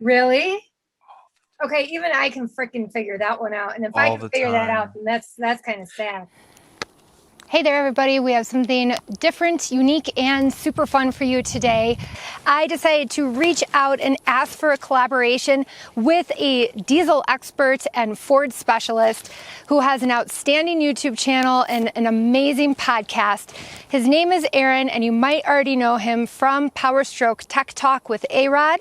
Really? Okay, even I can freaking figure that one out. And if I all can the figure that out, time. then that's kind of sad. Hey there, everybody. We have something different, unique, and super fun for you today. I decided to reach out and ask for a collaboration with a diesel expert and Ford specialist who has an outstanding YouTube channel and an amazing podcast. His name is Aaron, and you might already know him from Powerstroke Tech Talk with ARod.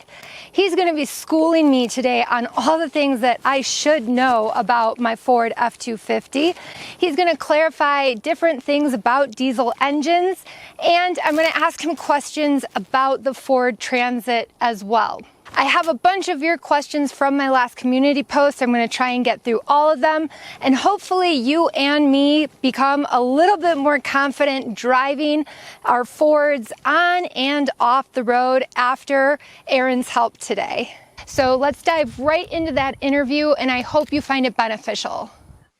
He's going to be schooling me today on all the things that I should know about my Ford F-250. He's going to clarify different things about diesel engines, and I'm going to ask him questions about the Ford Transit as well. I have a bunch of your questions from my last community post. I'm going to try and get through all of them, and hopefully you and me become a little bit more confident driving our Fords on and off the road after Aaron's help today. So let's dive right into that interview, and I hope you find it beneficial.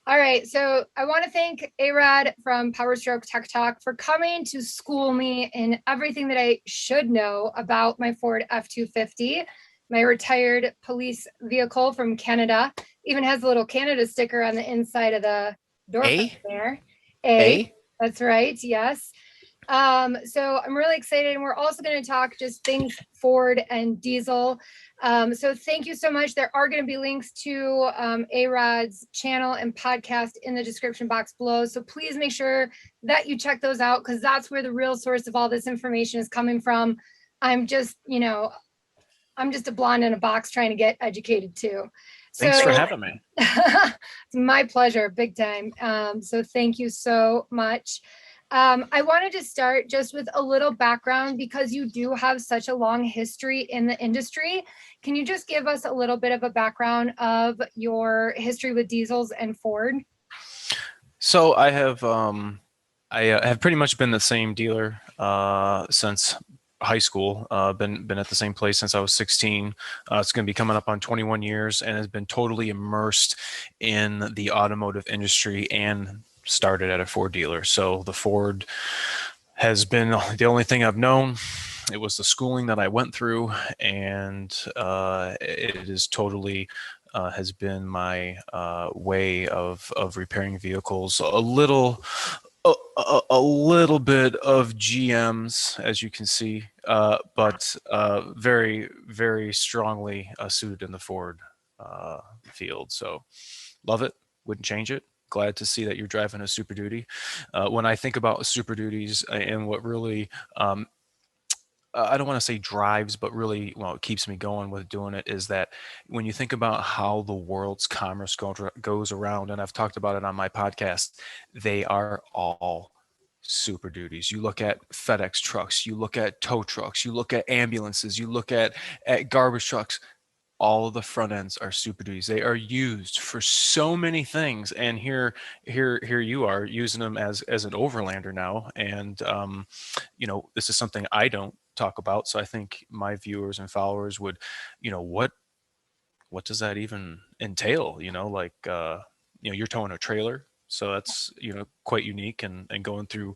All right, so I want to thank ARod from Powerstroke Tech Talk for coming to school me in everything that I should know about my Ford F-250, my retired police vehicle from Canada. Even has a little Canada sticker on the inside of the door frame A? there. A, that's right, yes. So I'm really excited, and we're also going to talk just things Ford and diesel. So thank you so much. There are going to be links to ARod's channel and podcast in the description box below. So please make sure that you check those out, because that's where the real source of all this information is coming from. I'm just, I'm just a blonde in a box trying to get educated too. Thanks for So having me. it's my pleasure, big time. So thank you so much. I wanted to start just with a little background, because you do have such a long history in the industry. Can you just give us a little bit of a background of your history with diesels and Ford? So I have pretty much been the same dealer since high school. Been at the same place since I was 16. It's going to be coming up on 21 years, and has been totally immersed in the automotive industry and started at a Ford dealer. So the Ford has been the only thing I've known. It was the schooling that I went through, and it is totally has been my way of repairing vehicles. A little bit of GMs, as you can see, but very, very strongly suited in the Ford field. So love it. Wouldn't change it. Glad to see that you're driving a Super Duty. When I think about Super Duties and what really I don't want to say drives, but really, well, it keeps me going with doing it, is that when you think about how the world's commerce goes around, and I've talked about it on my podcast, they are all Super Duties. You look at FedEx trucks, you look at tow trucks, you look at ambulances, you look at garbage trucks. All of the front ends are Super Duties. They are used for so many things, and here you are using them as an overlander now. And this is something I don't talk about, so I think my viewers and followers would, what does that even entail? You're towing a trailer, so that's quite unique, and going through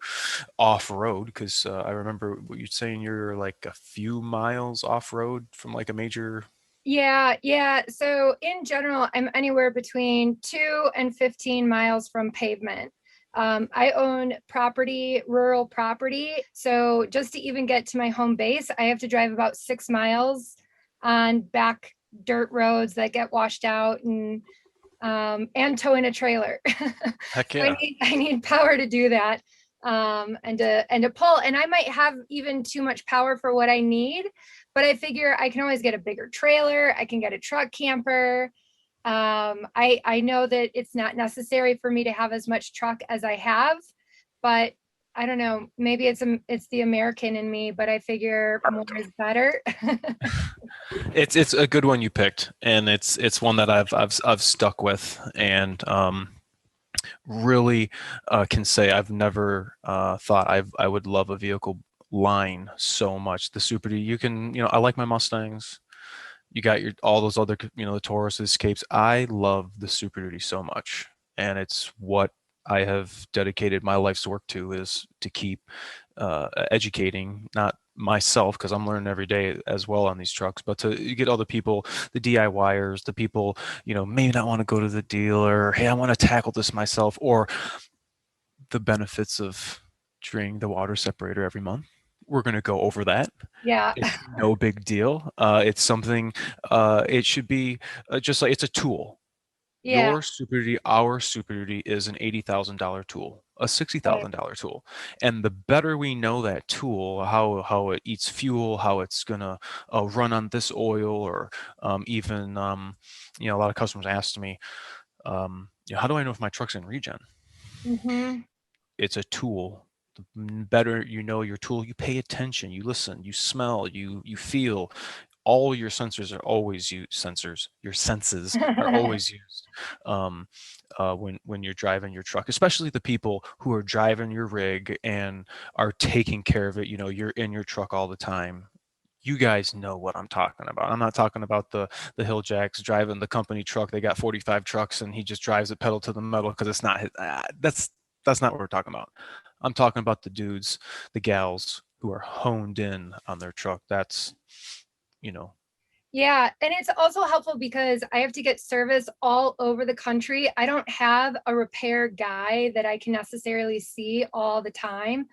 off road, because I remember what you're saying, you're like a few miles off road from like a major. Yeah. So in general, I'm anywhere between 2 and 15 miles from pavement. I own property, rural property. So just to even get to my home base, I have to drive about 6 miles on back dirt roads that get washed out, and towing a trailer. Heck So I yeah. need I need power to do that, and to pull. And I might have even too much power for what I need, but I figure I can always get a bigger trailer. I can get a truck camper. I know that it's not necessary for me to have as much truck as I have, but I don't know. Maybe it's the American in me, but I figure more is better. It's a good one you picked, and it's one that I've stuck with, and really can say I've never thought I would love a vehicle line so much. The Super D, I like my Mustangs. You got all those other, the Tauruses, Escapes. I love the Super Duty so much, and it's what I have dedicated my life's work to, is to keep educating not myself, because I'm learning every day as well on these trucks, but to get other people, the DIYers, the people, maybe not want to go to the dealer, hey, I want to tackle this myself, or the benefits of draining the water separator every month. We're going to go over that. Yeah. It's no big deal. It's something, it should be just like it's a tool. Yeah. Your Super Duty, our Super Duty is an $80,000 tool, a $60,000 tool. And the better we know that tool, how it eats fuel, how it's gonna run on this oil, or even a lot of customers ask me, how do I know if my truck's in regen? Mm-hmm. It's a tool. The better you know your tool, you pay attention, you listen, you smell, you feel. All your sensors are always used. Your senses are always used when you're driving your truck, especially the people who are driving your rig and are taking care of it. You're in your truck all the time. You guys know what I'm talking about. I'm not talking about the hill jacks driving the company truck. They got 45 trucks and he just drives it pedal to the metal because it's not his. That's not what we're talking about. I'm talking about the dudes, the gals who are honed in on their truck. That's, Yeah, and it's also helpful because I have to get service all over the country. I don't have a repair guy that I can necessarily see all the time.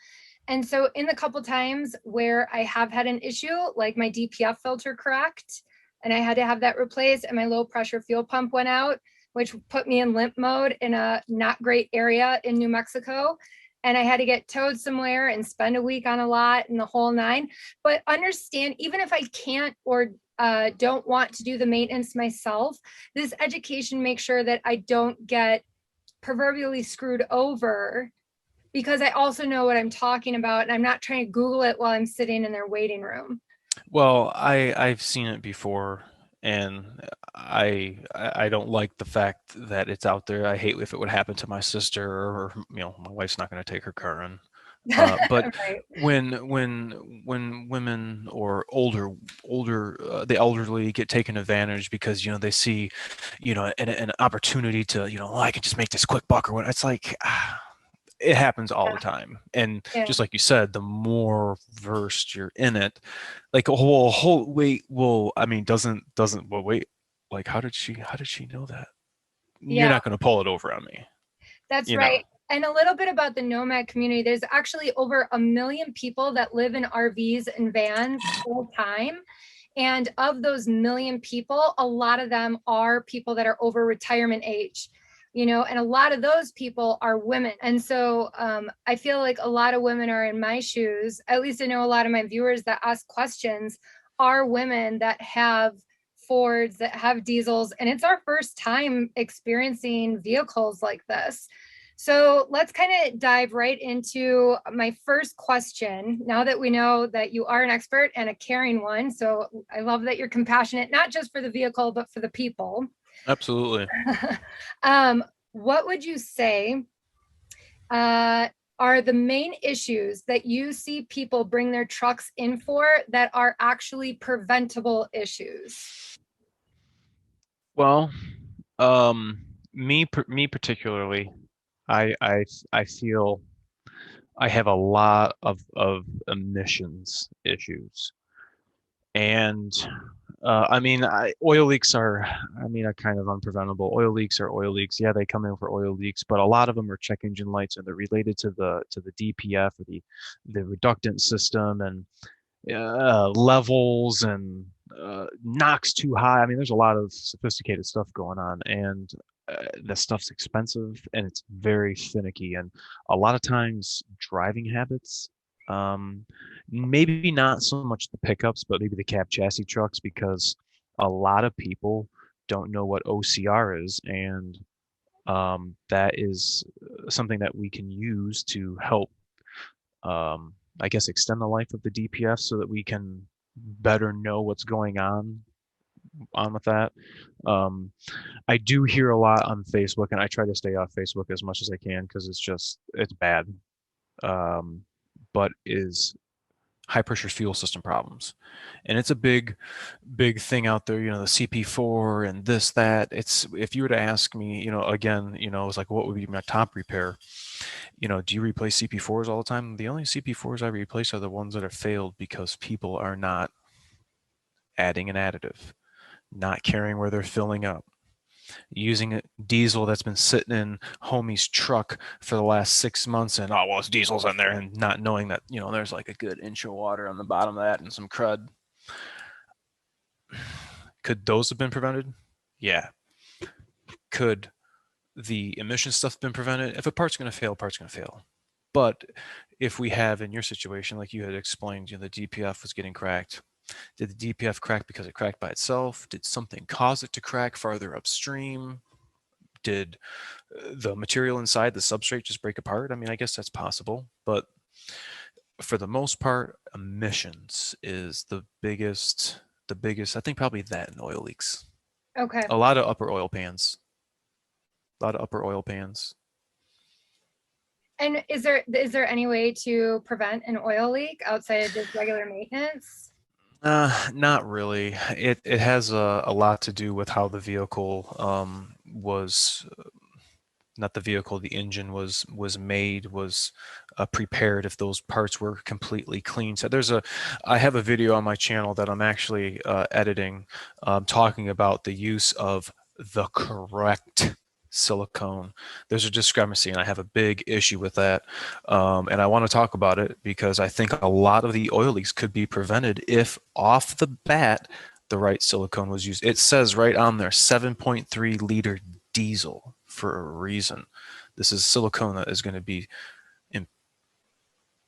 And so in the couple times where I have had an issue, like my DPF filter cracked and I had to have that replaced and my low pressure fuel pump went out, which put me in limp mode in a not great area in New Mexico. And I had to get towed somewhere and spend a week on a lot and the whole nine. But understand, even if I can't or don't want to do the maintenance myself, this education makes sure that I don't get proverbially screwed over, because I also know what I'm talking about and I'm not trying to Google it while I'm sitting in their waiting room. well, I've seen it before, and I don't like the fact that it's out there. I hate if it would happen to my sister, or my wife's not going to take her car in. But Right. when women or older the elderly get taken advantage because they see an opportunity to oh, I can just make this quick buck or what, it's like it happens all the time. And Yeah. just like you said, the more versed you're in it, like a whole wait, well, I mean, doesn't well wait, like how did she know that? You're Yeah, not going to pull it over on me, that's you know. right. And a little bit about the nomad community. There's actually over 1 million people that live in RVs and vans full time. And of those million people, a lot of them are people that are over retirement age, and a lot of those people are women. And so I feel like a lot of women are in my shoes. At least I know a lot of my viewers that ask questions are women that have Fords, that have diesels, and it's our first time experiencing vehicles like this. So let's kind of dive right into my first question. Now that we know that you are an expert and a caring one, so I love that you're compassionate, not just for the vehicle, but for the people. Absolutely. What would you say are the main issues that you see people bring their trucks in for that are actually preventable issues? Well, me particularly, I feel I have a lot of emissions issues, and I mean, oil leaks are, I mean, are kind of unpreventable. Oil leaks are oil leaks. Yeah, they come in for oil leaks, but a lot of them are check engine lights, and they're related to the DPF, or the reductant system, and levels, and knocks too high. I mean, there's a lot of sophisticated stuff going on, and the stuff's expensive and it's very finicky. And a lot of times, driving habits, um, maybe not so much the pickups, but maybe the cab chassis trucks, because a lot of people don't know what OCR is, and that is something that we can use to help, I guess, extend the life of the DPF so that we can better know what's going on with that. Um, I do hear a lot on Facebook, and I try to stay off Facebook as much as I can because it's bad. Um, but is high pressure fuel system problems. And it's a big thing out there, you know, the CP4 and this, that. It's, if you were to ask me, you know, again, you know, it's like, what would be my top repair? You know, do you replace CP4s all the time? The only CP4s I replace are the ones that have failed because people are not adding an additive, not caring where they're filling up, using a diesel that's been sitting in homie's truck for the last 6 months, and, oh, well, it's diesel's in there, and not knowing that, you know, there's like a good inch of water on the bottom of that and some crud. Could those have been prevented? Yeah. Could the emission stuff been prevented? If a part's going to fail, part's going to fail. But if we have, in your situation, like you had explained, you know, the DPF was getting cracked. Did the DPF crack because it cracked by itself? Did something cause it to crack farther upstream? Did the material inside the substrate just break apart? I mean, I guess that's possible, but for the most part, emissions is the biggest, I think, probably that, and oil leaks. Okay. A lot of upper oil pans. A lot of upper oil pans. And is there any way to prevent an oil leak outside of just regular maintenance? Not really. It has a lot to do with how the vehicle was, not the vehicle, the engine was made, was prepared, if those parts were completely clean. So I have a video on my channel that I'm actually editing, talking about the use of the correct silicone. There's a discrepancy, and I have a big issue with that. And I want to talk about it because I think a lot of the oil leaks could be prevented if off the bat the right silicone was used. It says right on there, 7.3 liter diesel, for a reason. This is silicone that is going to be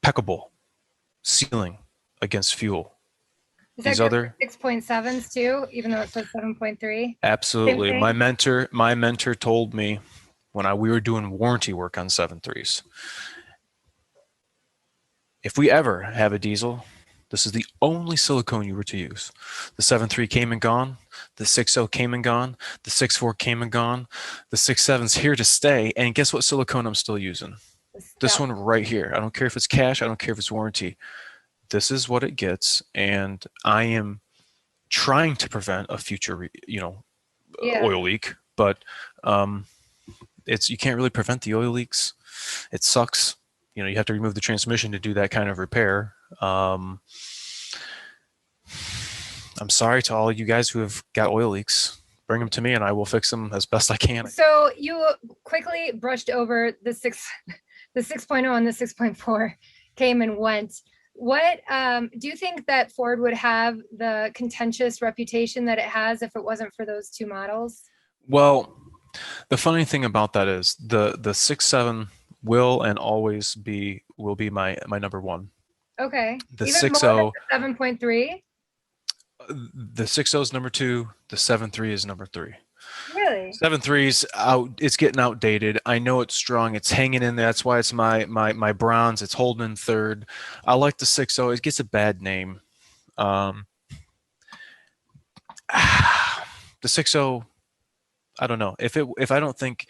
impeccable sealing against fuel. Is These that other 6.7s too, even though it says 7.3? absolutely. My mentor told me when we were doing warranty work on 7.3s, if we ever have a diesel, this is the only silicone you were to use. The 7.3 came and gone. The 6.0 came and gone. The 6.4 came and gone. The 6.7's here to stay. And guess what silicone I'm still using? This one right here. I don't care if it's cash. I don't care if it's warranty. This is what it gets. And I am trying to prevent a future, oil leak. But you can't really prevent the oil leaks. It sucks. You know, you have to remove the transmission to do that kind of repair. I'm sorry to all you guys who have got oil leaks. Bring them to me and I will fix them as best I can. So you quickly brushed over the 6.0 and the 6.4 came and went. What do you think that Ford would have the contentious reputation that it has if it wasn't for those two models? Well, the funny thing about that is the 6.7 will and always will be my number one. Okay. The 6.0 7.3. The 6.0 is number 2. The 7.3 is number 3. Really? 7.3's out. It's getting outdated. I know it's strong. It's hanging in there. That's why it's my bronze. It's holding in third. I like the 6.0. It gets a bad name. The 6.0. I don't know if I don't think.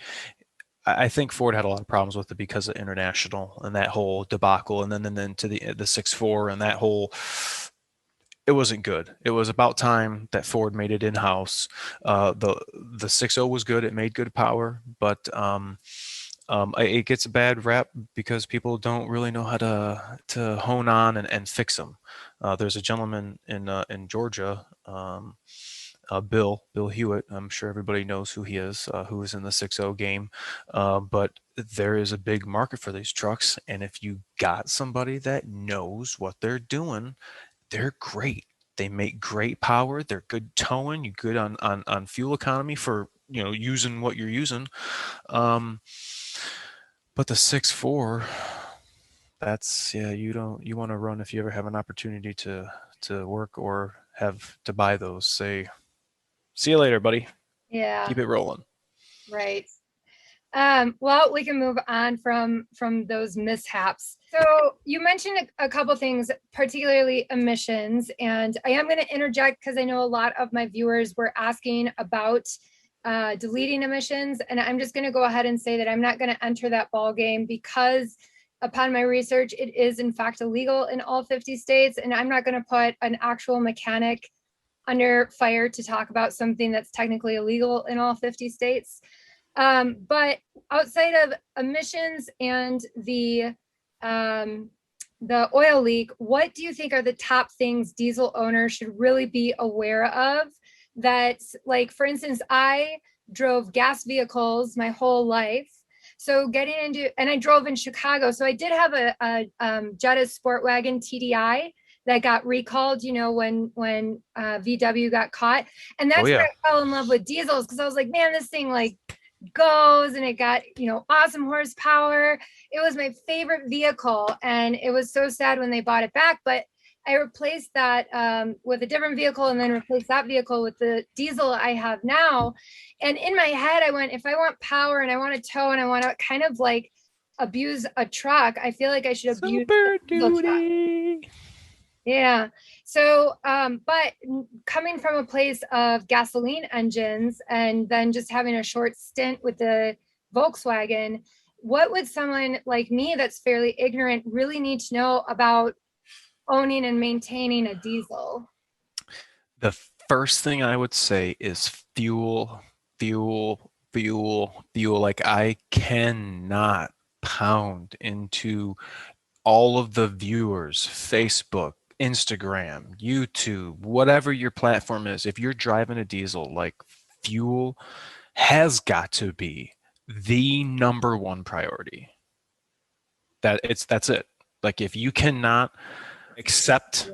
I think Ford had a lot of problems with it because of international and that whole debacle, and then to the 6.4 and that whole. It wasn't good. It was about time that Ford made it in-house. The 6.0 was good. It made good power, but it gets a bad rap because people don't really know how to hone on and fix them. There's a gentleman in Georgia, Bill Hewitt. I'm sure everybody knows who he is, who is in the 6.0 game. But there is a big market for these trucks, and if you got somebody that knows what they're doing, they're great. They make great power. They're good towing. You're good on fuel economy for using what you're using. But the 6.4, that's you want to run if you ever have an opportunity to work or have to buy those. Say, see you later, buddy. Yeah. Keep it rolling. Right. Well, we can move on from those mishaps. So you mentioned a couple things, particularly emissions, and I am going to interject because I know a lot of my viewers were asking about deleting emissions, and I'm just going to go ahead and say that I'm not going to enter that ball game because upon my research, it is in fact illegal in all 50 states. And I'm not going to put an actual mechanic under fire to talk about something that's technically illegal in all 50 states. But outside of emissions and the oil leak, what do you think are the top things diesel owners should really be aware of? That, like, for instance, I drove gas vehicles my whole life. So getting into, and I drove in Chicago. So I did have a Jetta Sport Wagon TDI that got recalled, you know, when VW got caught. And that's where I fell in love with diesels, because I was like, man, this thing like goes, and it got, you know, awesome horsepower. It was my favorite vehicle, and it was so sad when they bought it back. But I replaced that with a different vehicle, and then replaced that vehicle with the diesel I have now. And in my head, I went, if I want power and I want to tow and I want to kind of like abuse a truck, I feel like I should abuse Super Duty. Yeah. So, but coming from a place of gasoline engines and then just having a short stint with the Volkswagen, what would someone like me that's fairly ignorant really need to know about owning and maintaining a diesel? The first thing I would say is fuel. Like, I cannot pound into all of the viewers, Facebook, Instagram, YouTube, whatever your platform is. If you're driving a diesel, like, fuel has got to be the number one priority. That's it. Like, if you cannot accept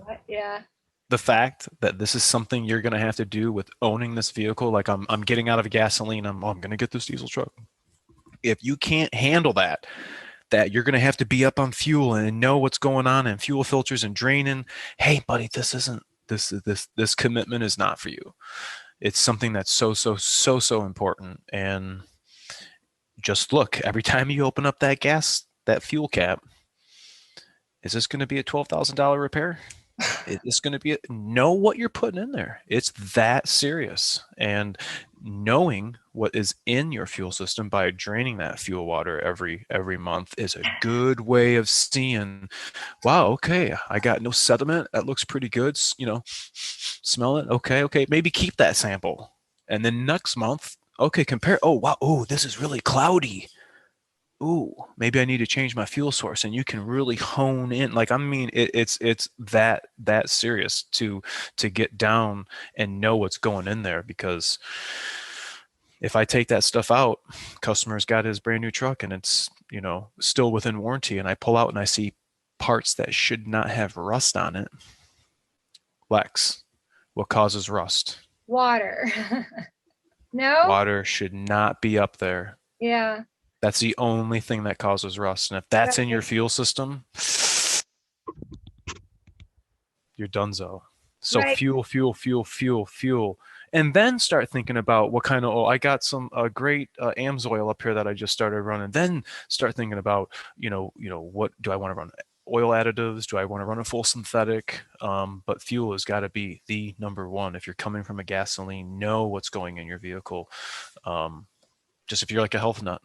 the fact that this is something you're going to have to do with owning this vehicle, like, I'm getting out of gasoline, I'm going to get this diesel truck. If you can't handle that you're going to have to be up on fuel and know what's going on and fuel filters and draining, hey buddy, this commitment is not for you. It's something that's so important. And just look, every time you open up that fuel cap, is this going to be a $12,000 repair? It's going to be know what you're putting in there. It's that serious. And knowing what is in your fuel system by draining that fuel water every month is a good way of seeing, wow, okay, I got no sediment. That looks pretty good. You know, smell it. Okay. Maybe keep that sample. And then next month, okay, compare. Oh, wow. Oh, this is really cloudy. Ooh, maybe I need to change my fuel source. And you can really hone in. Like, I mean, it's that serious to get down and know what's going in there. Because if I take that stuff out, customer's got his brand new truck and it's, you know, still within warranty, and I pull out and I see parts that should not have rust on it. Lex, what causes rust? Water. No? Water should not be up there. Yeah. That's the only thing that causes rust. And if that's in your fuel system, you're donezo. So fuel. And then start thinking about what kind of oil. I got some great AMS oil up here that I just started running. Then start thinking about, you know, what do I want to run? Oil additives? Do I want to run a full synthetic? But fuel has got to be the number one. If you're coming from a gasoline, know what's going in your vehicle. Just if you're like a health nut.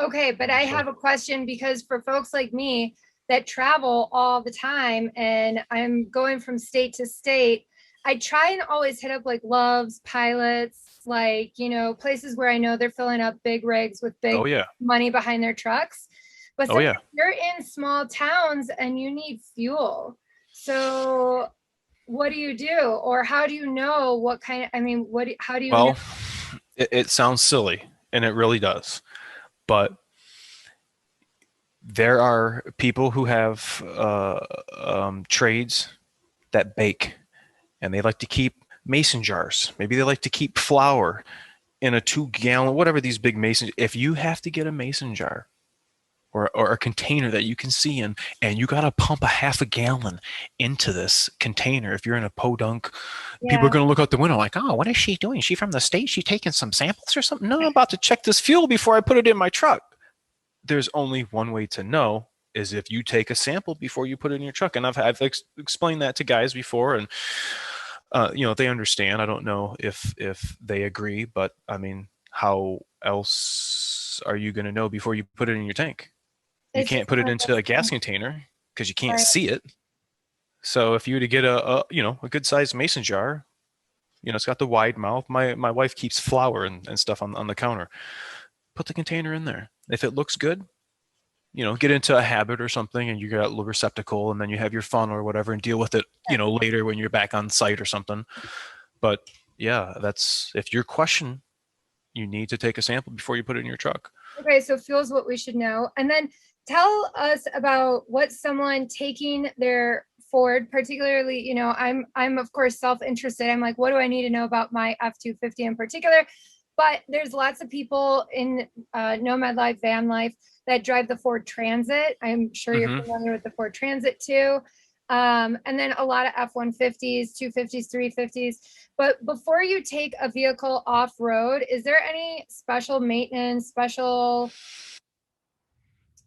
Okay, but I have a question, because for folks like me that travel all the time and I'm going from state to state, I try and always hit up like Love's, Pilots, like, you know, places where I know they're filling up big rigs with big money behind their trucks. But you're in small towns and you need fuel. So what do you do? Or how do you know what kind of, I mean, how do you know? It sounds silly, and it really does. But there are people who have trades that bake, and they like to keep mason jars. Maybe they like to keep flour in a 2-gallon, whatever these big mason. If you have to get a mason jar or a container that you can see in, and you got to pump a half a gallon into this container, if you're in a podunk, people are going to look out the window like, oh, what is she doing? Is she from the States? She taking some samples or something? No, I'm about to check this fuel before I put it in my truck. There's only one way to know, is if you take a sample before you put it in your truck. And I've explained that to guys before, and you know, they understand. I don't know if they agree, but I mean, how else are you going to know before you put it in your tank? You It's can't just put it one of into those a gas things. container because you can't Right. see it. So if you were to get a good sized mason jar, it's got the wide mouth. My wife keeps flour and stuff on the counter. Put the container in there. If it looks good, get into a habit or something, and you got a little receptacle, and then you have your fun or whatever, and deal with it, later when you're back on site or something. But yeah, that's if your question, you need to take a sample before you put it in your truck. Okay, so fuel's what we should know. And then tell us about what someone taking their Ford, particularly, I'm of course self-interested. I'm like, what do I need to know about my F-250 in particular? But there's lots of people in nomad life, van life that drive the Ford Transit. I'm sure you're familiar with the Ford Transit too. And then a lot of F-150s, 250s, 350s. But before you take a vehicle off-road, is there any special maintenance,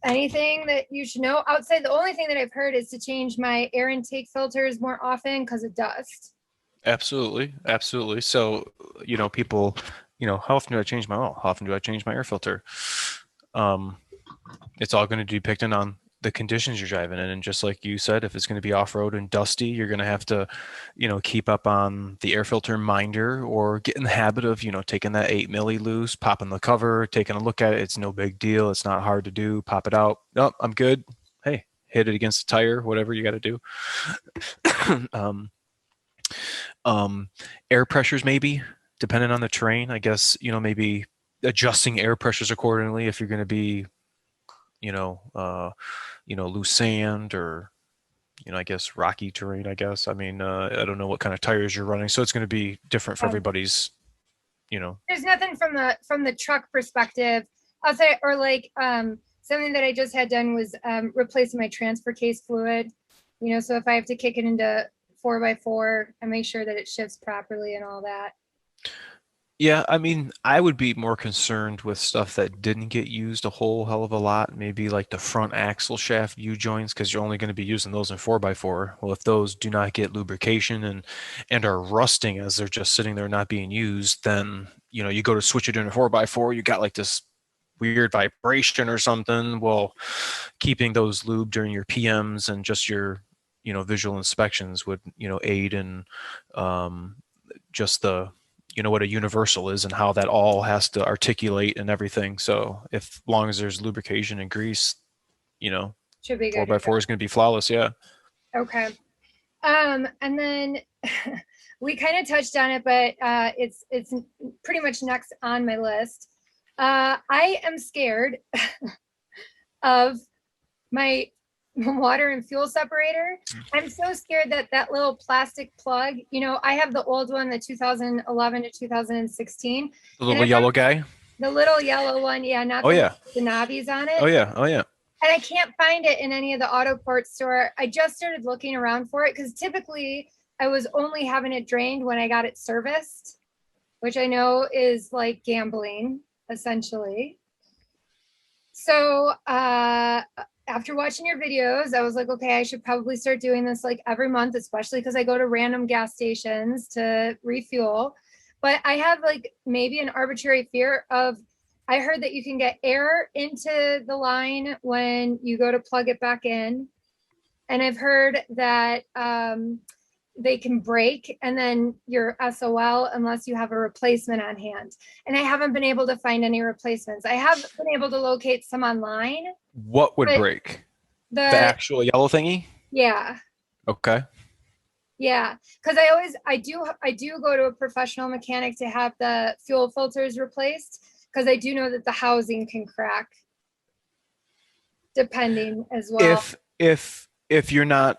anything that you should know? Outside, the only thing that I've heard is to change my air intake filters more often because of dust. Absolutely. Absolutely. So, people, how often do I change my oil? How often do I change my air filter? It's all going to be dependent on the conditions you're driving in. And just like you said, if it's going to be off-road and dusty, you're going to have to, keep up on the air filter minder, or get in the habit of, taking that 8 milli loose, popping the cover, taking a look at it. It's no big deal. It's not hard to do. Pop it out. Oh, I'm good. Hey, hit it against the tire, whatever you got to do. Air pressures, maybe, depending on the terrain, I guess, maybe adjusting air pressures accordingly if you're going to be, loose sand, or, I guess rocky terrain, I guess. I mean, I don't know what kind of tires you're running, so it's going to be different for everybody's, There's nothing from the truck perspective. I'll say, or like something that I just had done was replacing my transfer case fluid. So if I have to kick it into 4x4, I make sure that it shifts properly and all that. Yeah, I mean, I would be more concerned with stuff that didn't get used a whole hell of a lot, maybe like the front axle shaft U-joints, because you're only going to be using those in 4x4. Well, if those do not get lubrication and are rusting as they're just sitting there not being used, then, you go to switch it into 4x4, you got like this weird vibration or something. Well, keeping those lubed during your PMs and just your, visual inspections would, aid in just the what a universal is and how that all has to articulate and everything. So if long as there's lubrication and grease, Should be good. 4x4 is going to be flawless. Yeah. Okay. And then we kind of touched on it, but it's pretty much next on my list. I am scared of my water and fuel separator. I'm so scared that little plastic plug, I have the old one, the 2011 to 2016. The little yellow guy? The little yellow one. Yeah. Not the knobbies on it. Oh yeah. Oh yeah. And I can't find it in any of the auto parts store. I just started looking around for it because typically I was only having it drained when I got it serviced, which I know is like gambling essentially. So, after watching your videos, I was like, okay, I should probably start doing this like every month, especially because I go to random gas stations to refuel. But I have like maybe an arbitrary fear of, I heard that you can get air into the line when you go to plug it back in. And I've heard that they can break and then you're SOL unless you have a replacement on hand. And I haven't been able to find any replacements. I have been able to locate some online. What would break? The actual yellow thingy? Yeah. Okay. Yeah, because I do go to a professional mechanic to have the fuel filters replaced, because I do know that the housing can crack depending as well. If you're not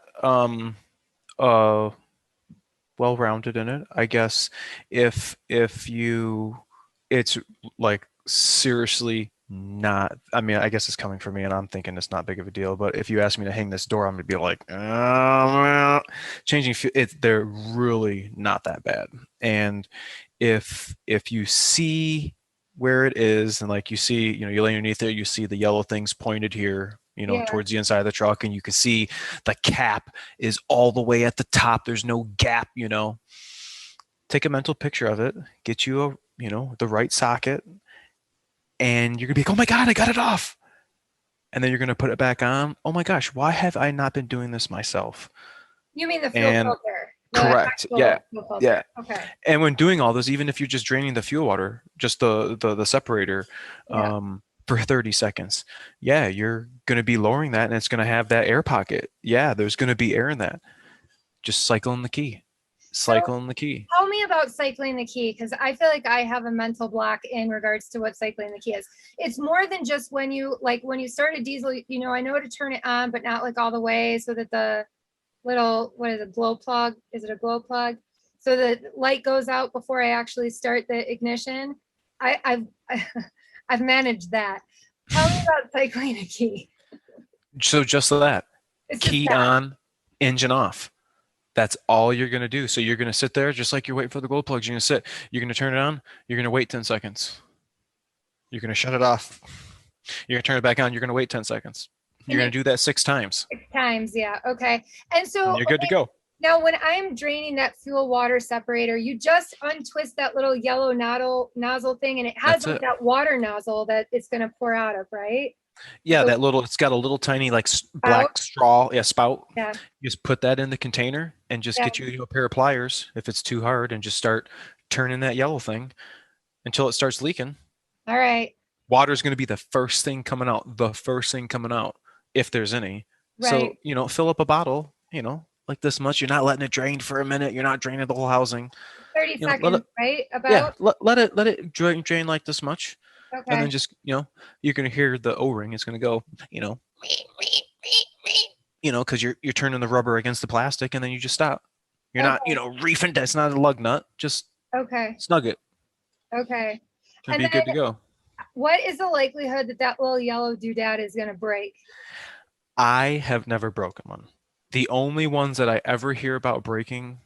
well-rounded in it, I guess. If you, it's like seriously not, I mean, I guess it's coming from me and I'm thinking it's not big of a deal, but if you ask me to hang this door, I'm gonna be like, changing they're really not that bad. And if you see where it is, and like you see, you lay underneath it, you see the yellow things pointed here, towards the inside of the truck, and you can see the cap is all the way at the top. There's no gap, Take a mental picture of it, get you the right socket, and you're gonna be like, oh my God, I got it off. and then you're going to put it back on. Oh my gosh, why have I not been doing this myself? You mean the fuel And filter? The correct. Yeah. actual fuel Yeah. filter. Okay. And when doing all this, even if you're just draining the fuel water, just the separator, Yeah. for 30 seconds, yeah, you're going to be lowering that, and it's going to have that air pocket. Yeah, there's going to be air in that. Just cycling the key. So Cycling the key. tell me about cycling the key, because I feel like I have a mental block in regards to what cycling the key is. It's more than just when you start a diesel, you know, I know to turn it on, but not like all the way, so that the little, what is it, glow plug? Is it a glow plug? So the light goes out before I actually start the ignition. I've I've managed that. Tell me about cycling a key. So just that. It's just Key that. on, engine off. That's all you're going to do. So you're going to sit there just like you're waiting for the glow plugs. You're going to sit. You're going to turn it on. You're going to wait 10 seconds. You're going to shut it off. You're going to turn it back on. You're going to wait 10 seconds. You're going to do that 6 times. 6 times, yeah. Okay. And so And you're good to go. now when I'm draining that fuel water separator, you just untwist that little yellow nozzle thing, and it has That's it. that water nozzle that it's going to pour out of, right? Yeah, So- that little, it's got a little tiny like black straw, spout. Yeah. You just put that in the container and just get you a pair of pliers if it's too hard, and just start turning that yellow thing until it starts leaking. All right. Water is going to be the first thing coming out, if there's any. So, Right. you know, fill up a bottle, you know, like this much. You're not letting it drain for a minute. You're not draining the whole housing. 30 You know, let seconds, it- right? Yeah, About. let it drain like this much. And Okay. then just, you know, you're going to hear the O-ring. It's going to go, you know, because you're turning the rubber against the plastic, and then you just stop. You're not, you know, reefing. That's not a lug nut. Just Okay. snug it. Okay. And And be good to then go. what is the likelihood that that little yellow doodad is going to break? I have never broken one. The only ones that I ever hear about breaking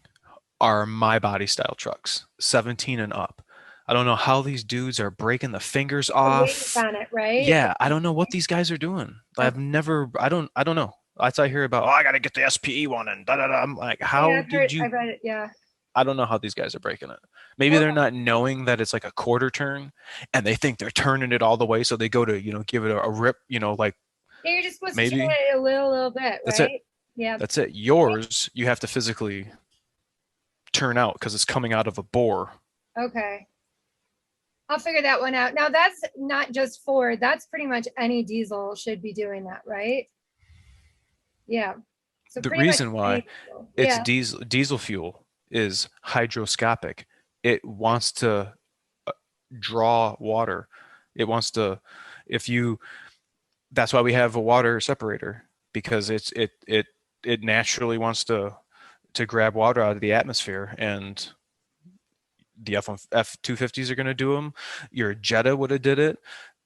are my body style trucks, 17 and up. I don't know how these dudes are breaking the fingers The weight off. on it, right? Yeah, I don't know what these guys are doing. I don't know. That's I hear about, oh, I got to get the SPE one, and da da da. I'm like, how Yeah, did you? I read it. Yeah. I don't know how these guys are breaking it. Maybe they're not knowing that it's like a quarter turn, and they think they're turning it all the way, so they go to, you know, give it a rip, you know, like Yeah, you're just supposed maybe to turn it a little bit, right? that's it. Yeah. That's it. Yours, you have to physically turn out because it's coming out of a bore. Okay. I'll figure that one out. Now that's not just Ford. That's pretty much any diesel should be doing that, right? Yeah. So The pretty much reason why any diesel. it's Yeah. diesel fuel is hydroscopic. It wants to draw water. It wants to, if you, that's why we have a water separator, because it naturally wants to grab water out of the atmosphere, and the F250s are going to do them. Your Jetta would have did it.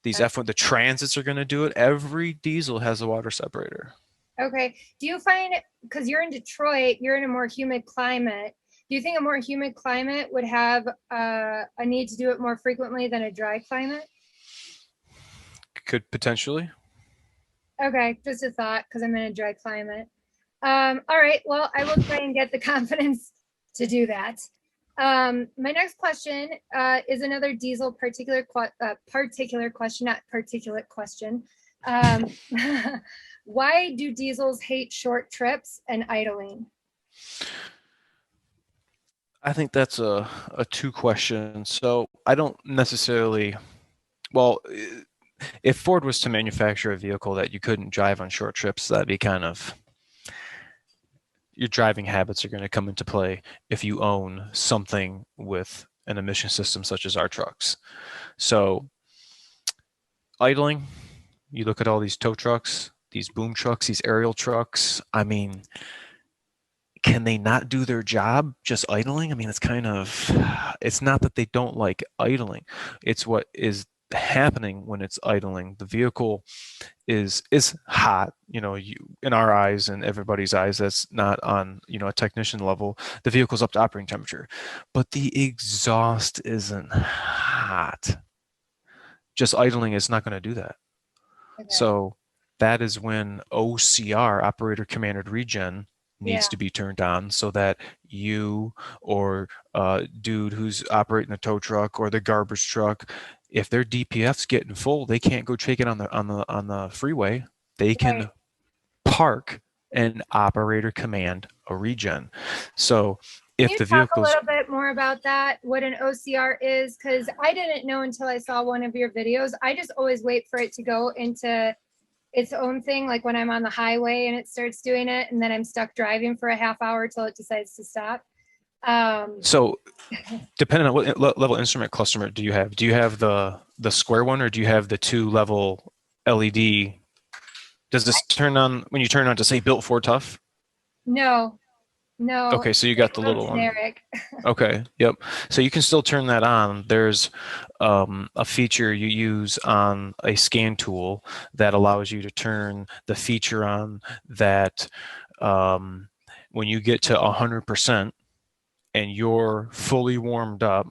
These Okay. the Transits are going to do it. Every diesel has a water separator. Okay. Do you find, because you're in Detroit, you're in a more humid climate, do you think a more humid climate would have a need to do it more frequently than a dry climate? Could potentially. Okay, just a thought, because I'm in a dry climate. All right, well, I will try and get the confidence to do that. My next question is another diesel particular question, not particulate question. Why do diesels hate short trips and idling? I think that's a two question. So I don't necessarily, well, if Ford was to manufacture a vehicle that you couldn't drive on short trips, that'd be kind of, your driving habits are going to come into play if you own something with an emission system such as our trucks. So idling, you look at all these tow trucks, these boom trucks, these aerial trucks. I mean, can they not do their job just idling? I mean, it's kind of, it's not that they don't like idling. It's what is happening when it's idling. The vehicle is hot, you know, in our eyes and everybody's eyes that's not on, you know, a technician level. The vehicle's up to operating temperature, but the exhaust isn't hot. Just idling is not going to do that. Okay. So that is when OCR, operator commanded regen, needs to be turned on so that you or dude who's operating the tow truck or the garbage truck, if their DPF's getting full, they can't go take it on the freeway. They can park and operator command a regen. So if Can the you talk a vehicle's little bit more about that, what an OCR is? Because I didn't know until I saw one of your videos. I just always wait for it to go into its own thing, like when I'm on the highway and it starts doing it, and then I'm stuck driving for a half hour till it decides to stop. So depending on what level instrument cluster do you have? Do you have the square one, or do you have the 2-level LED? Does this turn on when you turn on to say built for tough? No. Okay, so you got the little generic one. Okay, yep. So you can still turn that on. There's a feature you use on a scan tool that allows you to turn the feature on that when you get to 100% and you're fully warmed up,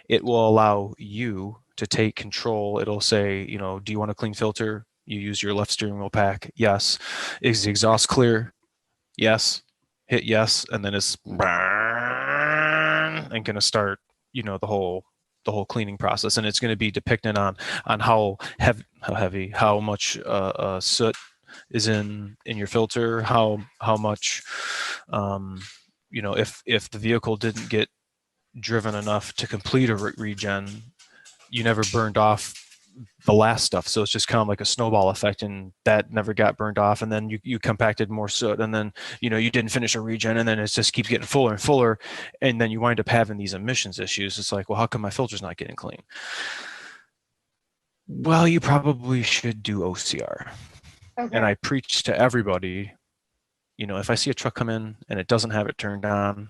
it will allow you to take control. It'll say, you know, do you want a clean filter? You use your left steering wheel pack. Yes. Is the exhaust clear? Yes. Hit yes, and then it's and going to start, you know, the whole cleaning process, and it's going to be depicted on how heavy, how much soot is in your filter, how much, you know, if the vehicle didn't get driven enough to complete a regen, you never burned off the last stuff, so it's just kind of like a snowball effect, and that never got burned off, and then you compacted more soot, and then, you know, you didn't finish a regen, and then it just keeps getting fuller and fuller, and then you wind up having these emissions issues. It's like, well, how come my filter's not getting clean? Well, you probably should do OCR. And I preach to everybody, you know, if I see a truck come in and it doesn't have it turned on,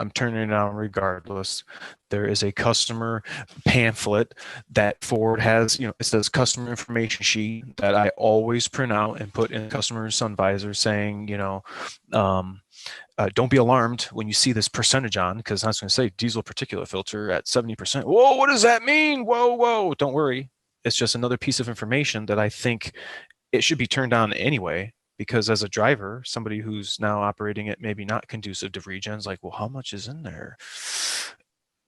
I'm turning it on regardless. There is a customer pamphlet that Ford has, you know, it says customer information sheet that I always print out and put in the customer sun visor saying, you know, don't be alarmed when you see this percentage on, because I was going to say diesel particulate filter at 70%. Whoa, what does that mean? Whoa. Don't worry. It's just another piece of information that I think it should be turned on anyway. Because as a driver, somebody who's now operating it maybe not conducive to regens, like, well, how much is in there?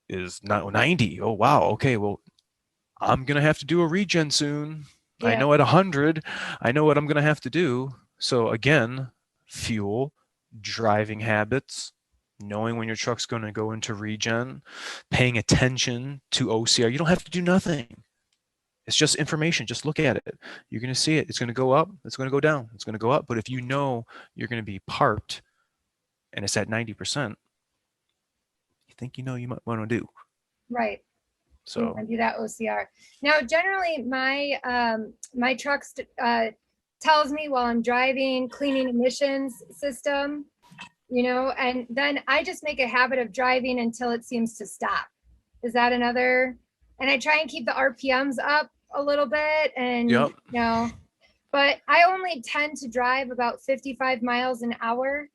Is not 90. Oh, wow. Okay, well, I'm going to have to do a regen soon. Yeah. I know at 100, I know what I'm going to have to do. So again, fuel, driving habits, knowing when your truck's going to go into regen, paying attention to OCR. You don't have to do nothing. It's just information. Just look at it. You're going to see it. It's going to go up. It's going to go down. It's going to go up. But if you know you're going to be parked and it's at 90%, you think you know you might want to do. Right. So do that OCR. Now, generally, my truck tells me while I'm driving, cleaning emissions system, you know, and then I just make a habit of driving until it seems to stop. Is that another? And I try and keep the RPMs up a little bit, and you know, but I only tend to drive about 55 miles an hour,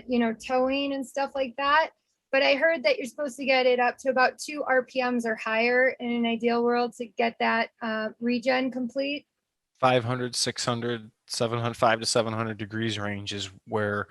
you know, towing and stuff like that. But I heard that you're supposed to get it up to about 2 RPMs or higher in an ideal world to get that regen complete. 500, 600, 700, 500 to 700 degrees range is where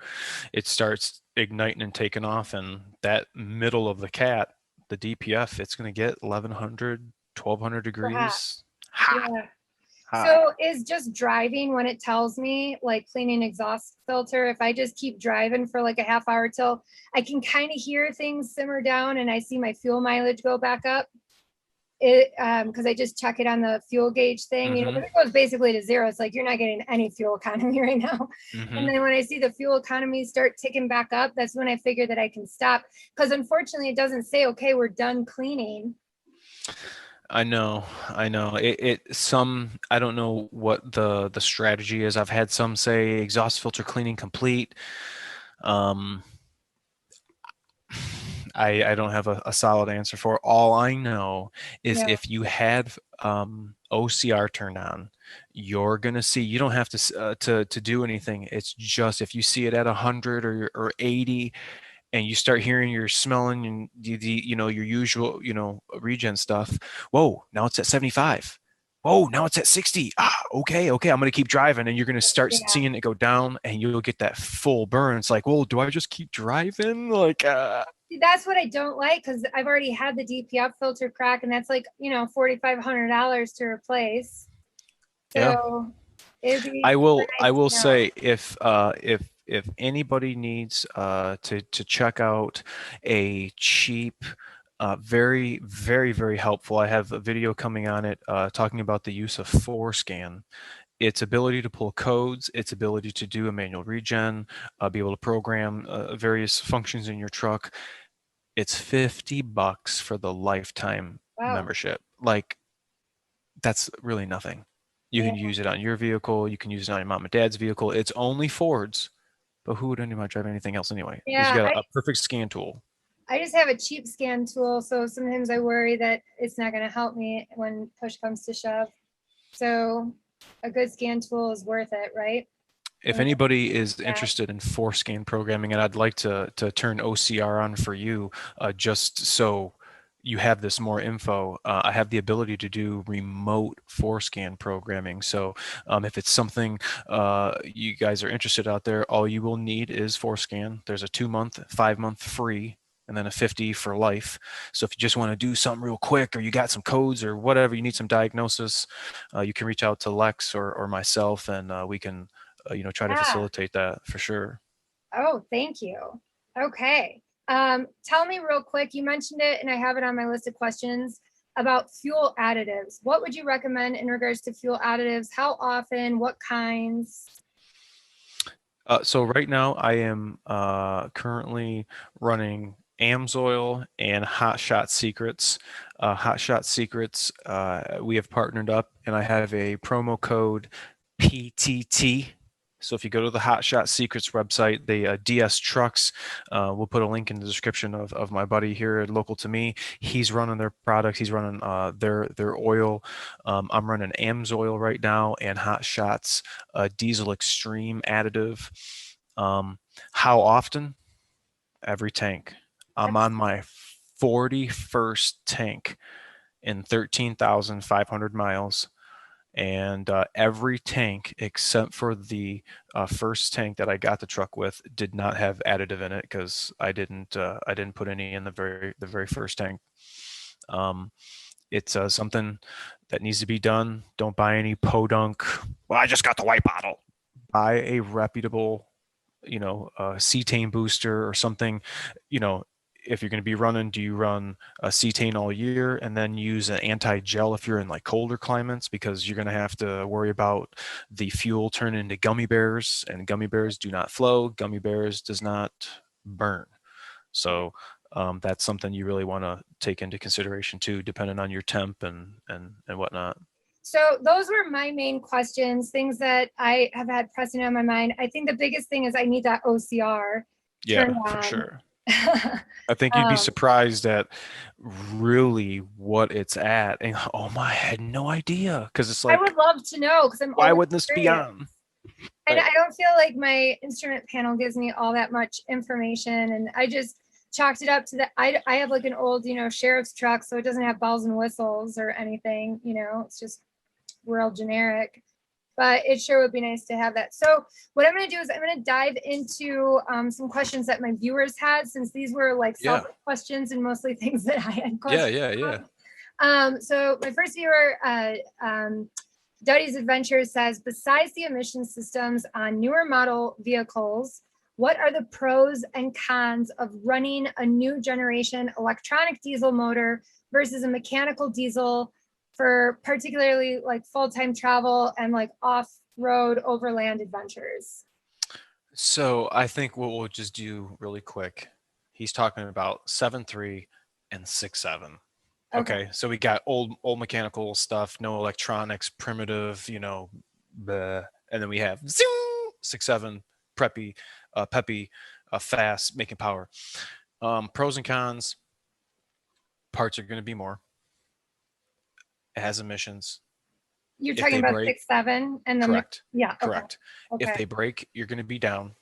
it starts igniting and taking off, and that middle of the cat, the DPF, it's going to get 1100, 1200 degrees. Hot. Yeah. So is just driving when it tells me, like cleaning exhaust filter, if I just keep driving for like a half hour till I can kind of hear things simmer down and I see my fuel mileage go back up, it because I just check it on the fuel gauge thing, you know, it goes basically to zero. It's like you're not getting any fuel economy right now. And then when I see the fuel economy start ticking back up, that's when I figure that I can stop, because unfortunately it doesn't say, okay, we're done cleaning. I know. Some, I don't know what the strategy is. I've had some say exhaust filter cleaning complete. I don't have a solid answer for it. All I know is if you had OCR turned on, you're gonna see, you don't have to do anything. It's just if you see it at 100 or 80, and you start hearing your smelling and you know, your usual, you know, regen stuff. Whoa, now it's at 75. oh, now it's at 60. Okay. I'm going to keep driving. And you're going to start Yeah. seeing it go down and you'll get that full burn. It's like, well, do I just keep driving? Like, See, that's what I don't like, because I've already had the DPF filter crack, and that's like, $4,500 to replace. yeah. So it'd be I will nice to know. say if anybody needs to check out a cheap very, very, very helpful. I have a video coming on it talking about the use of Forscan, its ability to pull codes, its ability to do a manual regen, be able to program various functions in your truck. It's $50 for the lifetime Wow. membership. Like, that's really nothing. You can use it on your vehicle. You can use it on your mom and dad's vehicle. It's only Fords, but who would anybody drive anything else anyway? Because you Yeah, got a perfect scan tool. I just have a cheap scan tool, so sometimes I worry that it's not going to help me when push comes to shove. So a good scan tool is worth it, right? If anybody is interested in Forscan programming, and I'd like to turn OCR on for you, just so you have this more info, I have the ability to do remote Forscan programming. So if it's something you guys are interested out there, all you will need is Forscan. There's a 2-month, 5-month free, and then a 50 for life. So if you just want to do something real quick, or you got some codes or whatever, you need some diagnosis, you can reach out to Lex or myself, and we can try to facilitate that for sure. Oh, thank you. Okay. Tell me real quick, you mentioned it and I have it on my list of questions about fuel additives. What would you recommend in regards to fuel additives? How often? What kinds? So right now I am currently running AMSOIL and Hot Shot Secrets. Hot Shot Secrets, we have partnered up, and I have a promo code PTT. So if you go to the Hot Shot Secrets website, the DS Trucks, we'll put a link in the description of my buddy here local to me. He's running their products. He's running their oil. I'm running AMSOIL right now, and Hot Shots Diesel Extreme additive. How often? Every tank. I'm on my 41st tank in 13,500 miles. And every tank except for the first tank that I got the truck with did not have additive in it, because I didn't put any in the very first tank. It's something that needs to be done. Don't buy any podunk. Well, I just got the white bottle. Buy a reputable, cetane booster or something. If you're going to be running, do you run a cetane all year and then use an anti-gel if you're in like colder climates, because you're going to have to worry about the fuel turning into gummy bears, and gummy bears do not flow. Gummy bears does not burn. So that's something you really want to take into consideration too, depending on your temp and whatnot. So those were my main questions, things that I have had pressing on my mind. I think the biggest thing is I need that OCR. Yeah, for sure. I think you'd be surprised at really what it's at. And I had no idea, because it's like, I would love to know, because why wouldn't this be on? And I don't feel like my instrument panel gives me all that much information, and I just chalked it up to the I have like an old sheriff's truck, so it doesn't have bells and whistles or anything. It's just real generic. But it sure would be nice to have that. So what I'm going to do is I'm going to dive into some questions that my viewers had, since these were like self questions and mostly things that I had questions about. So my first viewer, Duddy's Adventures, says, besides the emission systems on newer model vehicles, what are the pros and cons of running a new generation electronic diesel motor versus a mechanical diesel for particularly like full-time travel and like off-road overland adventures? So I think what we'll just do really quick, he's talking about 7.3 and 6.7. Okay, so we got old mechanical stuff, no electronics, primitive, bleh. And then we have 6.7, preppy, peppy, fast, making power. Pros and cons: parts are going to be more. It has emissions. You're talking about 6.7 and then correct. Correct. Okay. If they break, you're going to be down.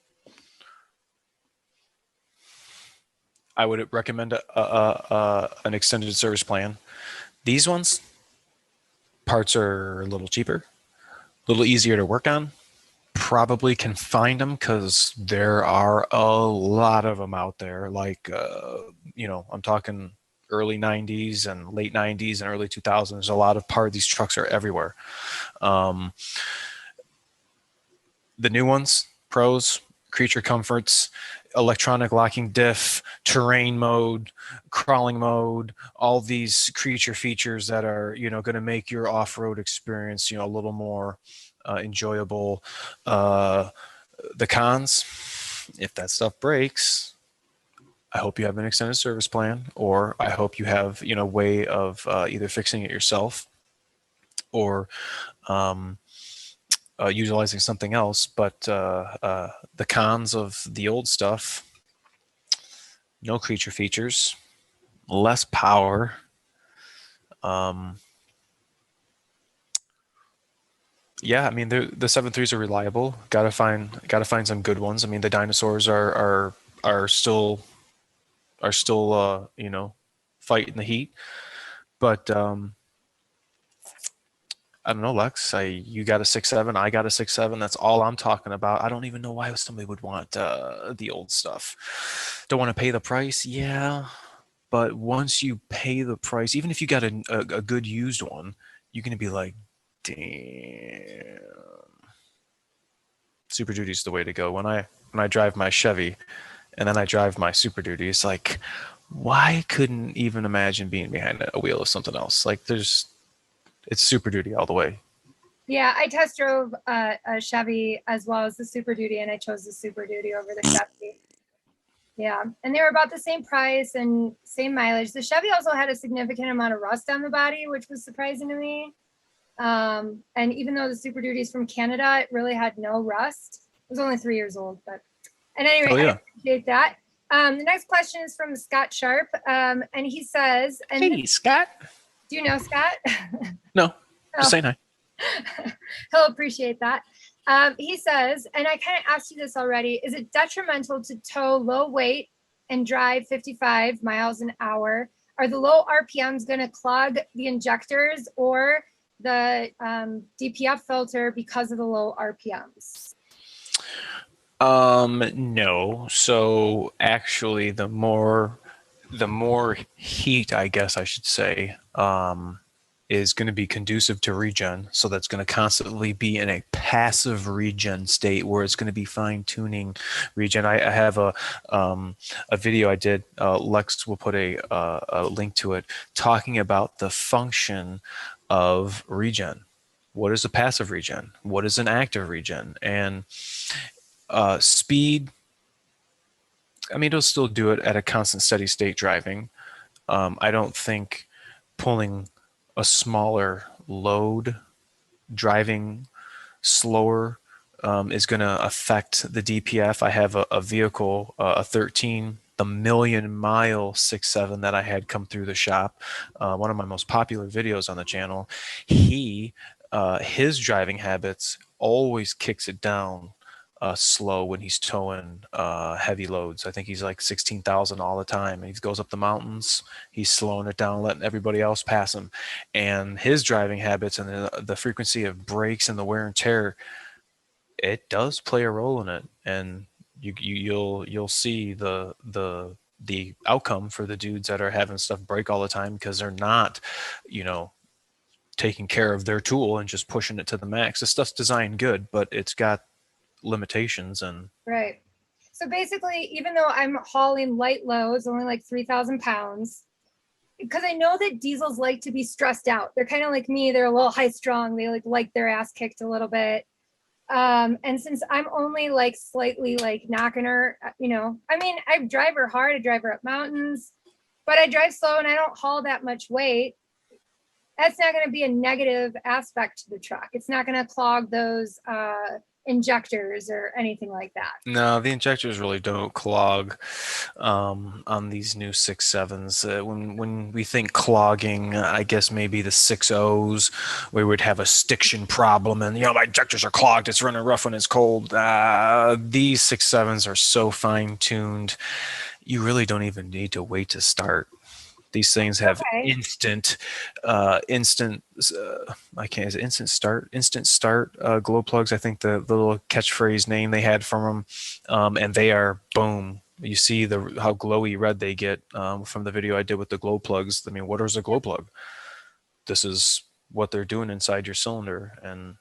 I would recommend an extended service plan. These ones, Parts are a little cheaper, a little easier to work on. Probably can find them because there are a lot of them out there. Like, I'm talking early 90s and late 90s and early 2000s. A lot of these trucks are everywhere. The new ones, pros, creature comforts, electronic locking diff, terrain mode, crawling mode, all these creature features that are, going to make your off-road experience, a little more enjoyable. The cons, if that stuff breaks, I hope you have an extended service plan, or I hope you have, way of either fixing it yourself or utilizing something else. But the cons of the old stuff: no creature features, less power. Yeah, I mean, the 7.3s are reliable. Gotta find some good ones. I mean, the dinosaurs are still fighting the heat. But I don't know, Lex. You got a 6.7, I got a 6.7. That's all I'm talking about. I don't even know why somebody would want the old stuff. Don't want to pay the price, yeah. But once you pay the price, even if you got a good used one, you're gonna be like, damn. Super Duty is the way to go. When I drive my Chevy, and then I drive my Super Duty, it's like, why couldn't even imagine being behind a wheel of something else? Like, it's Super Duty all the way. Yeah, I test drove a Chevy as well as the Super Duty, and I chose the Super Duty over the Chevy. Yeah, and they were about the same price and same mileage. The Chevy also had a significant amount of rust on the body, which was surprising to me. And even though the Super Duty is from Canada, it really had no rust. It was only 3 years old, but and anyway, I appreciate that. The next question is from Scott Sharp, and he says, "Hey, Scott. Do you know Scott?" No, just saying hi. He'll appreciate that. He says, and I kind of asked you this already, is it detrimental to tow low weight and drive 55 miles an hour? Are the low RPMs going to clog the injectors or the DPF filter because of the low RPMs? No. So actually, the more heat, I guess I should say, is going to be conducive to regen. So that's going to constantly be in a passive regen state where it's going to be fine tuning regen. I have a video I did. Lex will put a link to it, talking about the function of regen. What is a passive regen? What is an active regen? And speed, I mean, it'll still do it at a constant steady state driving. I don't think pulling a smaller load, driving slower, is going to affect the DPF. I have a vehicle, a 13, the million-mile 6.7 that I had come through the shop. One of my most popular videos on the channel. His driving habits always kicks it down slow when he's towing heavy loads. I think he's like 16,000 all the time. And he goes up the mountains, he's slowing it down, letting everybody else pass him. And his driving habits and the frequency of brakes and the wear and tear, it does play a role in it. And you'll see the outcome for the dudes that are having stuff break all the time because they're not, taking care of their tool and just pushing it to the max. The stuff's designed good, but it's got limitations. And right. So basically, even though I'm hauling light loads, only like 3,000 pounds, because I know that diesels like to be stressed out. They're kind of like me. They're a little high strung. They like their ass kicked a little bit. And since I'm only like slightly like knocking her, I mean, I drive her hard. I drive her up mountains, but I drive slow and I don't haul that much weight. That's not going to be a negative aspect to the truck. It's not going to clog those injectors or anything like that. No, the injectors really don't clog on these new 6.7s. When we think clogging, I guess maybe the 6.0s, where we'd have a stiction problem and my injectors are clogged, it's running rough when it's cold. These 6.7s are so fine-tuned, you really don't even need to wait to start These things have Okay. instant I can't, is it instant start glow plugs, I think the little catchphrase name they had from them. And they are boom. You see how glowy red they get from the video I did with the glow plugs. I mean, what is a glow plug? This is what they're doing inside your cylinder, and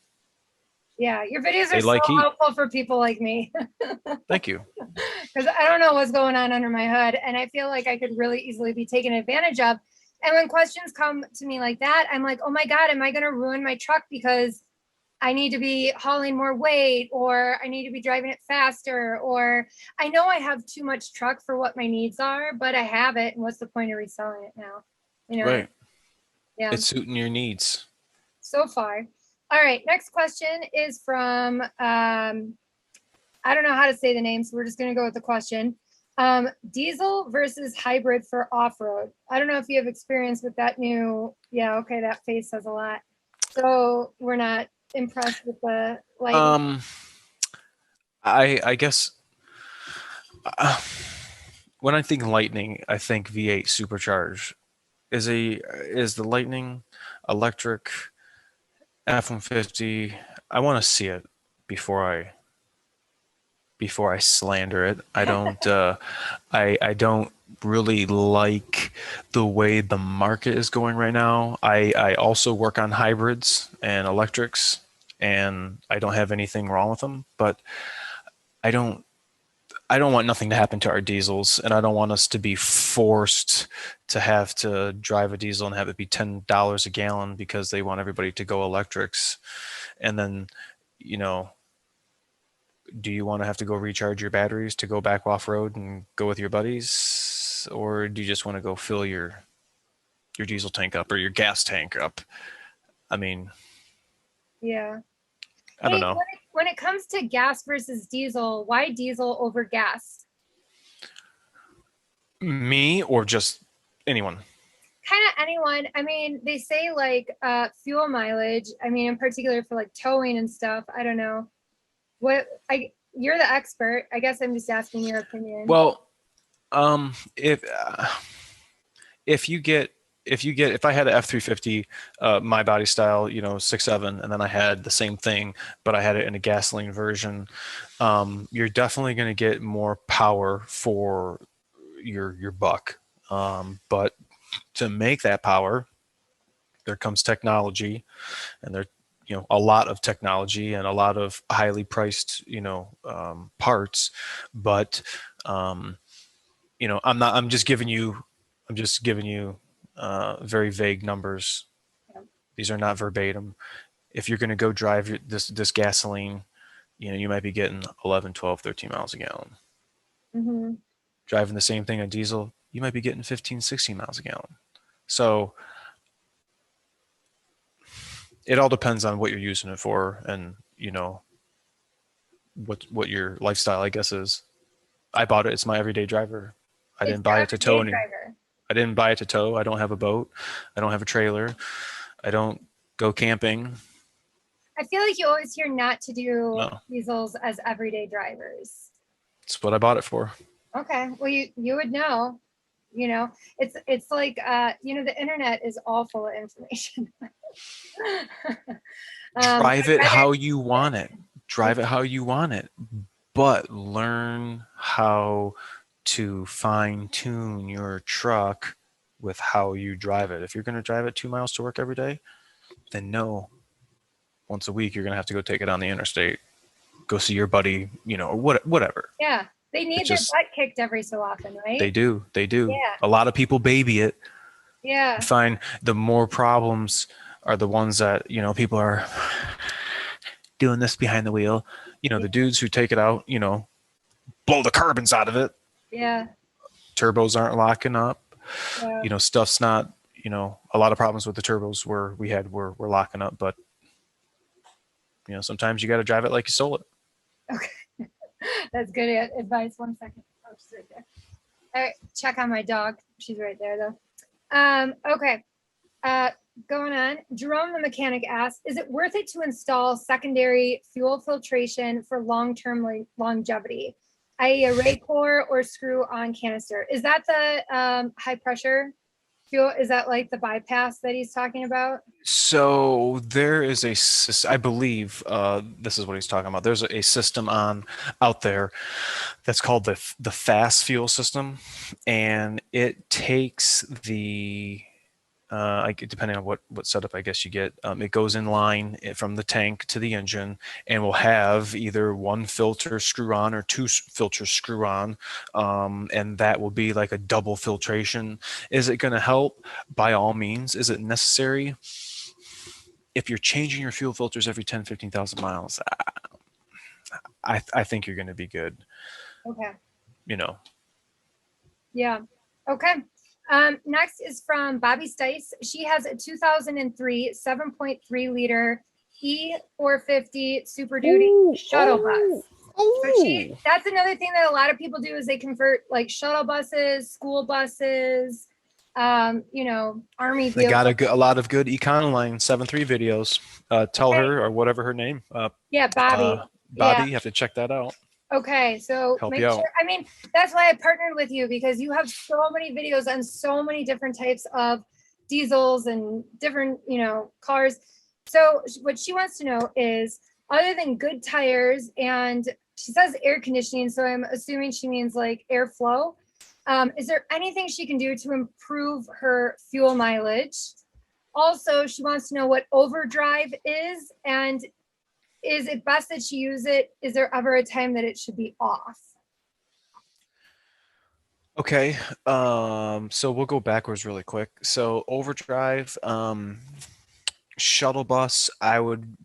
yeah, your videos they are so like heat. helpful for people like me. Thank you. Because I don't know what's going on under my hood, and I feel like I could really easily be taken advantage of. And when questions come to me like that, I'm like, oh my God, am I going to ruin my truck because I need to be hauling more weight, or I need to be driving it faster, or I know I have too much truck for what my needs are, but I have it, and what's the point of reselling it now? You know? Right. Yeah. It's suiting your needs. So far. All right, next question is from, I don't know how to say the name, so we're just gonna go with the question. Diesel versus hybrid for off-road. I don't know if you have experience with that new, yeah, okay, that face says a lot. So we're not impressed with the lighting. I guess when I think Lightning, I think V8 supercharged. Is the Lightning electric F-150? I want to see it before I slander it. I don't I don't really like the way the market is going right now. I also work on hybrids and electrics, and I don't have anything wrong with them, but I don't want nothing to happen to our diesels, and I don't want us to be forced to have to drive a diesel and have it be $10 a gallon because they want everybody to go electrics. And then, you know, do you want to have to go recharge your batteries to go back off road and go with your buddies, or do you just want to go fill your diesel tank up or your gas tank up? I mean, Yeah. I don't know. When it comes to gas versus diesel, why diesel over gas? Me or just anyone? Kind of anyone. I mean, they say like fuel mileage. I mean, in particular for like towing and stuff. I don't know. You're the expert. I guess I'm just asking your opinion. Well, if I had an F-350, my body style, 6.7, and then I had the same thing, but I had it in a gasoline version, you're definitely going to get more power for your buck. But to make that power, there comes technology, and a lot of technology and a lot of highly priced, parts. But I'm just giving you very vague numbers. Yeah. These are not verbatim. If you're going to go drive this gasoline, you might be getting 11, 12, 13 miles a gallon. Mm-hmm. Driving the same thing on diesel, you might be getting 15, 16 miles a gallon. So it all depends on what you're using it for, and what your lifestyle, I guess, is. I bought it. It's my everyday driver. I didn't buy it to tow any. I didn't buy it to tow. I don't have a boat. I don't have a trailer. I don't go camping. I feel like you always hear not to do diesels as everyday drivers. That's what I bought it for. Okay. Well, you would know. It's like the internet is all full of information. Drive it how you want it. Drive it how you want it. But learn how to fine tune your truck with how you drive it. If you're going to drive it 2 miles to work every day, then once a week you're going to have to go take it on the interstate, go see your buddy, or whatever. Yeah, they need their butt kicked every so often, right? They do. Yeah. A lot of people baby it. Yeah. I find the more problems are the ones that people are doing this behind the wheel. The dudes who take it out, blow the carbons out of it. Yeah. Turbos aren't locking up. Yeah. Stuff's not, a lot of problems with the turbos were locking up, but sometimes you got to drive it like you stole it. Okay. That's good advice. 1 second. Oh, she's right there. All right. Check on my dog. She's right there though. Okay. Going on. Jerome the mechanic asks, is it worth it to install secondary fuel filtration for long-term longevity, i.e. a ray core or screw on canister? Is that the high pressure? fuel, is that like the bypass that he's talking about? So there is I believe this is what he's talking about. There's a system out there that's called the fast fuel system, and it takes the depending on what setup I guess you get, it goes in line from the tank to the engine, and will have either one filter screw on or two filters screw on, and that will be like a double filtration. Is it going to help? By all means. Is it necessary? If you're changing your fuel filters every 10, 15,000 miles, I think you're going to be good. Okay. You know. Yeah. Okay. Next is from Bobby Stice. She has a 2003 7.3 liter E450 Super Duty shuttle bus. So that's another thing that a lot of people do is they convert like shuttle buses, school buses, you know, army vehicles. They got a lot of good Econoline 7.3 videos. Tell her, or whatever her name. Yeah, Bobby. Bobby, you have to check that out. Okay, so help make you sure. out. I mean, that's why I partnered with you, because you have so many videos on so many different types of diesels and different, you know, cars. So what she wants to know is, other than good tires, and she says air conditioning, so I'm assuming she means like airflow. Is there anything she can do to improve her fuel mileage? Also, she wants to know what overdrive is, and is it best that she use it? Is there ever a time that it should be off? Okay, so we'll go backwards really quick. So overdrive, shuttle bus, I would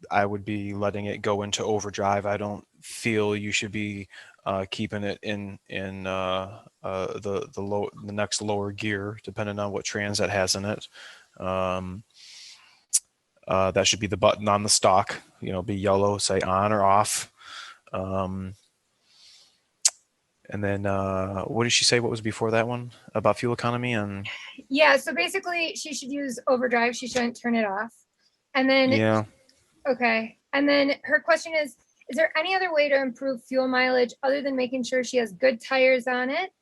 be letting it go into overdrive. I don't feel you should be keeping it in the next lower gear, depending on what trans that has in it. That should be the button on the stock, you know, be yellow, say on or off. And then what did she say? What was before that one about fuel economy? And yeah, so basically she should use overdrive. She shouldn't turn it off. And then, yeah. Okay. And then her question is there any other way to improve fuel mileage other than making sure she has good tires on it?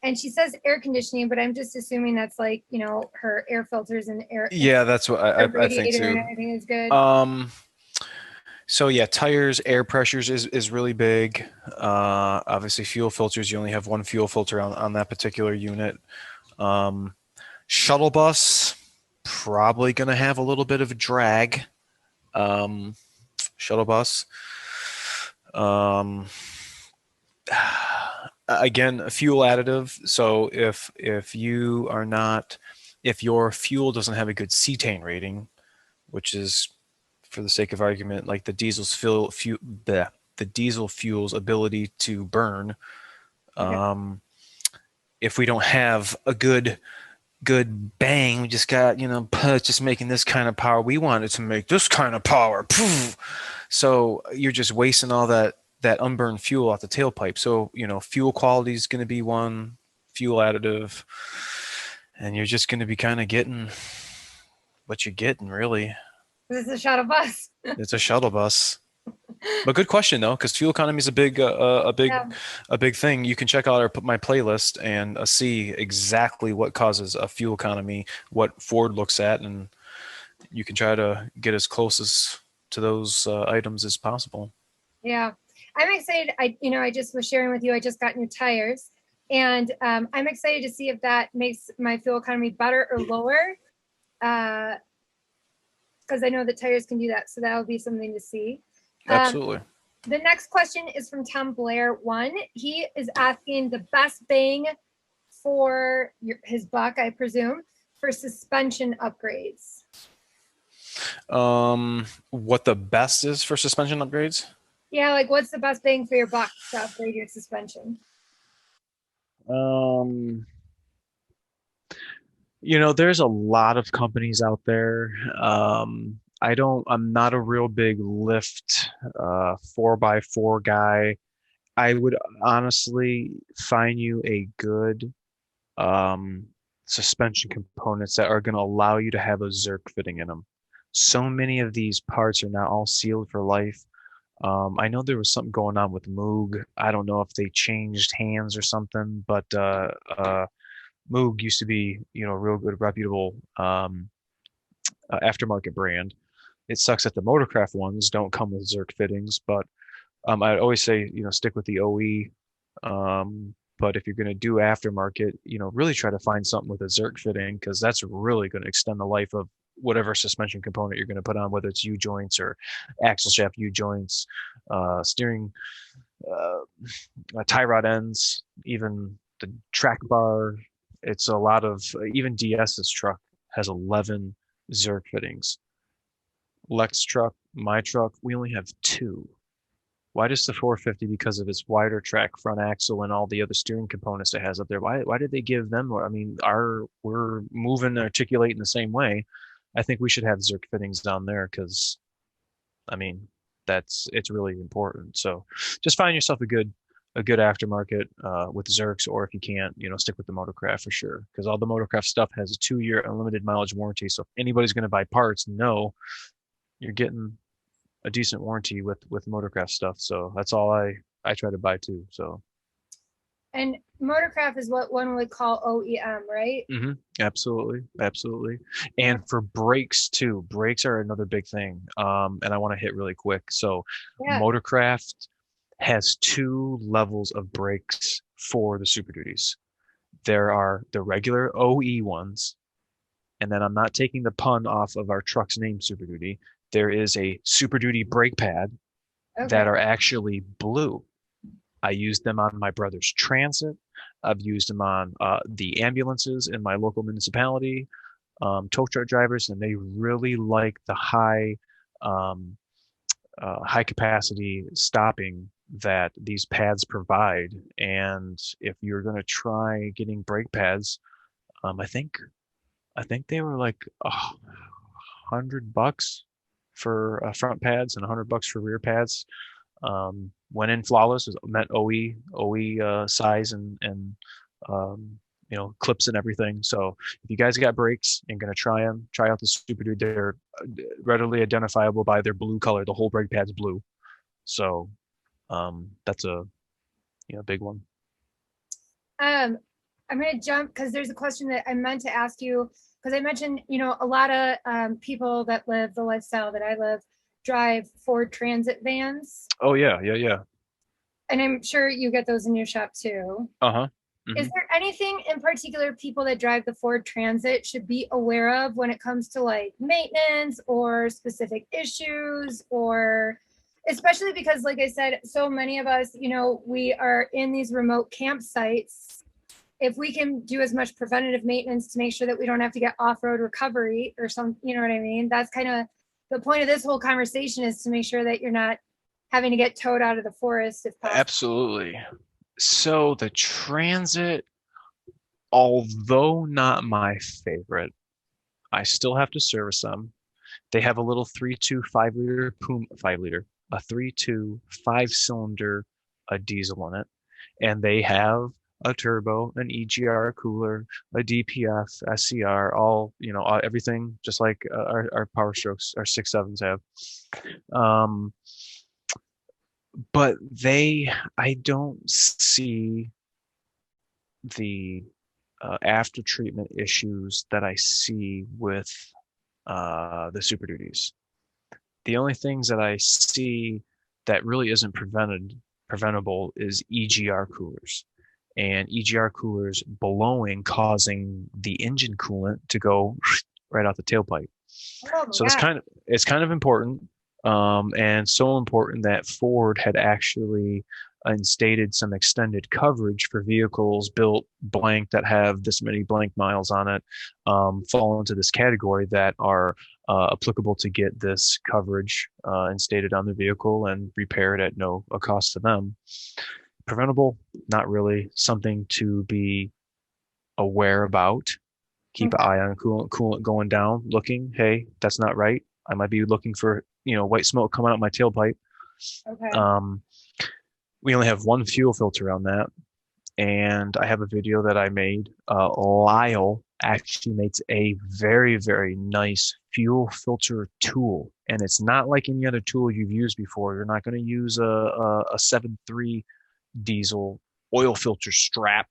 And she says air conditioning, but I'm just assuming that's like, you know, her air filters and air. Yeah, that's what I think too. And everything is good. So yeah, tires, air pressures is really big. Obviously, fuel filters, you only have one fuel filter on that particular unit. Shuttle bus, probably going to have a little bit of a drag. Shuttle bus. Again, a fuel additive. So if your fuel doesn't have a good cetane rating, which is, for the sake of argument, like the diesel fuel's ability to burn. Okay. If we don't have a good bang, we just got, you know, just making this kind of power. We wanted to make this kind of power. So you're just wasting all that unburned fuel out the tailpipe. So, you know, fuel quality is going to be one, fuel additive, and you're just going to be kind of getting what you're getting, really. This is a shuttle bus. It's a shuttle bus. But good question though, because fuel economy is a big thing. You can check out my playlist and see exactly what causes a fuel economy, what Ford looks at, and you can try to get as close to those items as possible. Yeah, I'm excited. I just was sharing with you, I just got new tires, and I'm excited to see if that makes my fuel economy better or lower. Because I know the tires can do that, so that'll be something to see. Absolutely. The next question is from Tom Blair. He is asking the best bang for his buck, I presume, for suspension upgrades. What the best is for suspension upgrades? Yeah, like what's the best bang for your buck to upgrade your suspension? You know, there's a lot of companies out there. I'm not a real big lift 4x4 guy. I would honestly find you a good suspension components that are going to allow you to have a Zerk fitting in them. So many of these parts are now all sealed for life. I know there was something going on with Moog. I don't know if they changed hands or something, but Moog used to be, you know, a real good, reputable aftermarket brand. It sucks that the Motorcraft ones don't come with Zerk fittings, but I'd always say, you know, stick with the OE. But if you're going to do aftermarket, you know, really try to find something with a Zerk fitting, because that's really going to extend the life of whatever suspension component you're going to put on, whether it's U joints or axle shaft U joints, steering, tie rod ends, even the track bar. It's a lot of, even DS's truck has 11 Zerk fittings. Lex truck, my truck, we only have 2. Why does the 450, because of its wider track front axle and all the other steering components it has up there, why did they give them more? I mean, we're moving, articulating the same way. I think we should have Zerk fittings down there, because I mean, it's really important. So just find yourself a good aftermarket with Zerks, or if you can't, you know, stick with the Motorcraft for sure, because all the Motorcraft stuff has a 2-year unlimited mileage warranty. So if anybody's going to buy parts, no, you're getting a decent warranty with Motorcraft stuff. So that's all I try to buy too. So. And Motorcraft is what one would call OEM, right? Mm-hmm. Absolutely. And for brakes too, brakes are another big thing. And I want to hit really quick. So Yeah. Motorcraft has 2 levels of brakes for the Super Duties. There are the regular OE ones, and then I'm not taking the pun off of our truck's name, Super Duty. There is a Super Duty brake pad that are actually blue. I used them on my brother's Transit. I've used them on the ambulances in my local municipality, tow truck drivers, and they really like the high capacity stopping that these pads provide. And if you're going to try getting brake pads, I think they were like $100 for front pads and $100 for rear pads. Went in flawless, met OE size and you know, clips and everything. So if you guys got brakes and gonna try them, try out the Super Dude. They're readily identifiable by their blue color. The whole brake pad's blue. So that's a, you know, big one. I'm going to jump because there's a question that I meant to ask you, because I mentioned, you know, a lot of people that live the lifestyle that I live drive Ford Transit vans. Oh yeah. And I'm sure you get those in your shop too. Mm-hmm. Is there anything in particular people that drive the Ford Transit should be aware of when it comes to like maintenance or specific issues, or especially because, like I said, so many of us, you know, we are in these remote campsites. If we can do as much preventative maintenance to make sure that we don't have to get off-road recovery or some, you know what I mean? That's kind of the point of this whole conversation, is to make sure that you're not having to get towed out of the forest if possible. Absolutely. So the Transit, although not my favorite, I still have to service them. They have a little 3.2 5-liter a 3.2 5-cylinder diesel in it, and they have a turbo, an EGR cooler, a DPF, SCR, all, you know, everything just like our Powerstrokes, our 6.7s have. But I don't see the after treatment issues that I see with the Super Duties. The only things that I see that really isn't preventable is EGR coolers, and EGR coolers blowing, causing the engine coolant to go right out the tailpipe. Oh, so yeah. it's kind of important. And so important that Ford had actually instated some extended coverage for vehicles built blank that have this many blank miles on it, fall into this category that are applicable to get this coverage instated on the vehicle and repaired at no cost to them. Preventable, not really something to be aware about. Keep an eye on coolant going down, looking, hey, that's not right. I might be looking for, you know, white smoke coming out my tailpipe. Okay. We only have one fuel filter on that, and I have a video that I made. Lyle actually makes a very, very nice fuel filter tool, and it's not like any other tool you've used before. You're not going to use a 7.3 diesel oil filter strap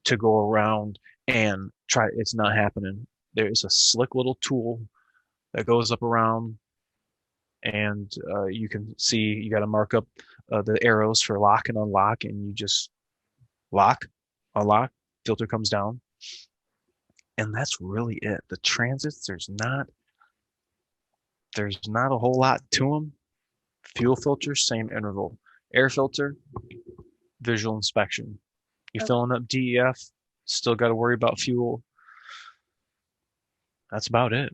to go around and try. It's not happening. There's a slick little tool that goes up around, and you can see you got to mark up the arrows for lock and unlock, and you just lock, unlock, filter comes down, and that's really it. The transits, there's not a whole lot to them. Fuel filter, same interval. Air filter, visual inspection. You're filling up DEF, still got to worry about fuel. That's about it.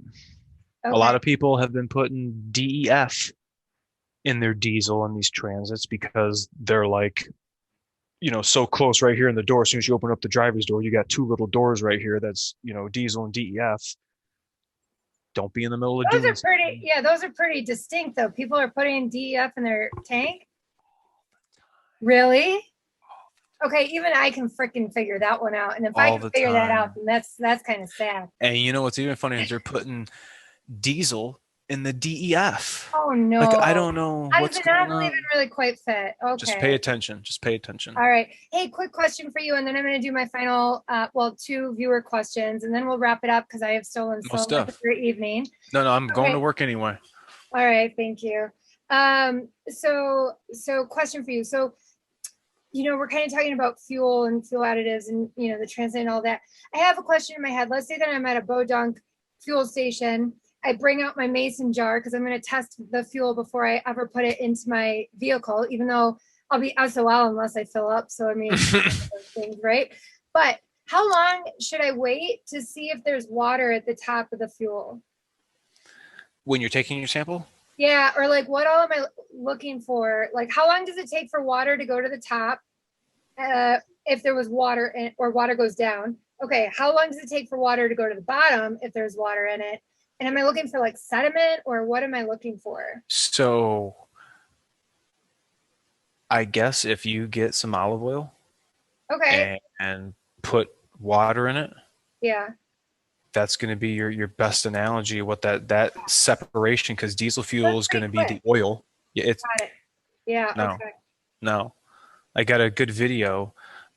Okay. A lot of people have been putting DEF in their diesel in these transits because they're like, so close right here in the door. As soon as you open up the driver's door, you got two little doors right here that's, diesel and DEF. Don't be in the middle of doing those are pretty distinct though. People are putting DEF in their tank. Really? Okay, even I can freaking figure that one out. And if I can figure that out, then that's kind of sad. And you know what's even funny is they're putting diesel in the DEF. Oh no. Like, I don't know what's going on. Not even really quite fit. Okay. Just pay attention. All right. Hey, quick question for you, and then I'm going to do my final, 2 viewer questions, and then we'll wrap it up because I have stolen so much of your evening. No, I'm going to work anyway. All right. Thank you. So question for you. So, we're kind of talking about fuel and fuel additives and, the transit and all that. I have a question in my head. Let's say that I'm at a Bodunk fuel station. I bring out my mason jar because I'm going to test the fuel before I ever put it into my vehicle, even though I'll be SOL unless I fill up. So, I mean, those things, right? But how long should I wait to see if there's water at the top of the fuel? When you're taking your sample? Yeah. Or like, what all am I looking for? Like, how long does it take for water to go to the top? If there was water or water goes down. Okay. How long does it take for water to go to the bottom if there's water in it? And am I looking for like sediment or what am I looking for? So I guess if you get some olive oil, okay, and put water in it, yeah, that's going to be your best analogy of what that separation, because diesel fuel is going to be the oil. Yeah, it's got it. Yeah. Okay. No, I got a good video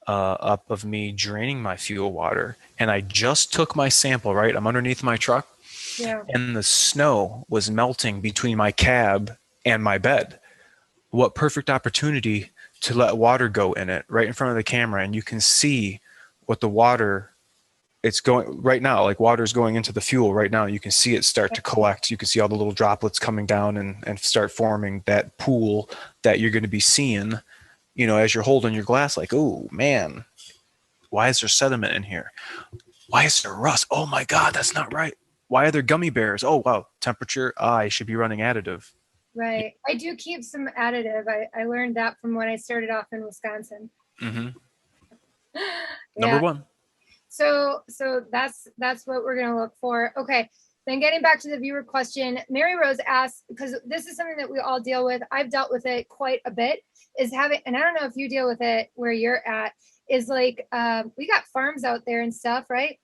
up of me draining my fuel water, and I just took my sample. Right, I'm underneath my truck. Yeah. And the snow was melting between my cab and my bed. What perfect opportunity to let water go in it right in front of the camera. And you can see what the water, it's going right now, like water is going into the fuel right now. You can see it start to collect. You can see all the little droplets coming down and start forming that pool that you're going to be seeing, as you're holding your glass, like, oh man, why is there sediment in here? Why is there rust? Oh my God, that's not right. Why are there gummy bears? Oh, wow. Temperature. I should be running additive. Right. I do keep some additive. I learned that from when I started off in Wisconsin. Mm-hmm. Number one. So that's what we're going to look for. Okay. Then getting back to the viewer question, Mary Rose asked, because this is something that we all deal with. I've dealt with it quite a bit, is having, and I don't know if you deal with it where you're at, is like, we got farms out there and stuff, right?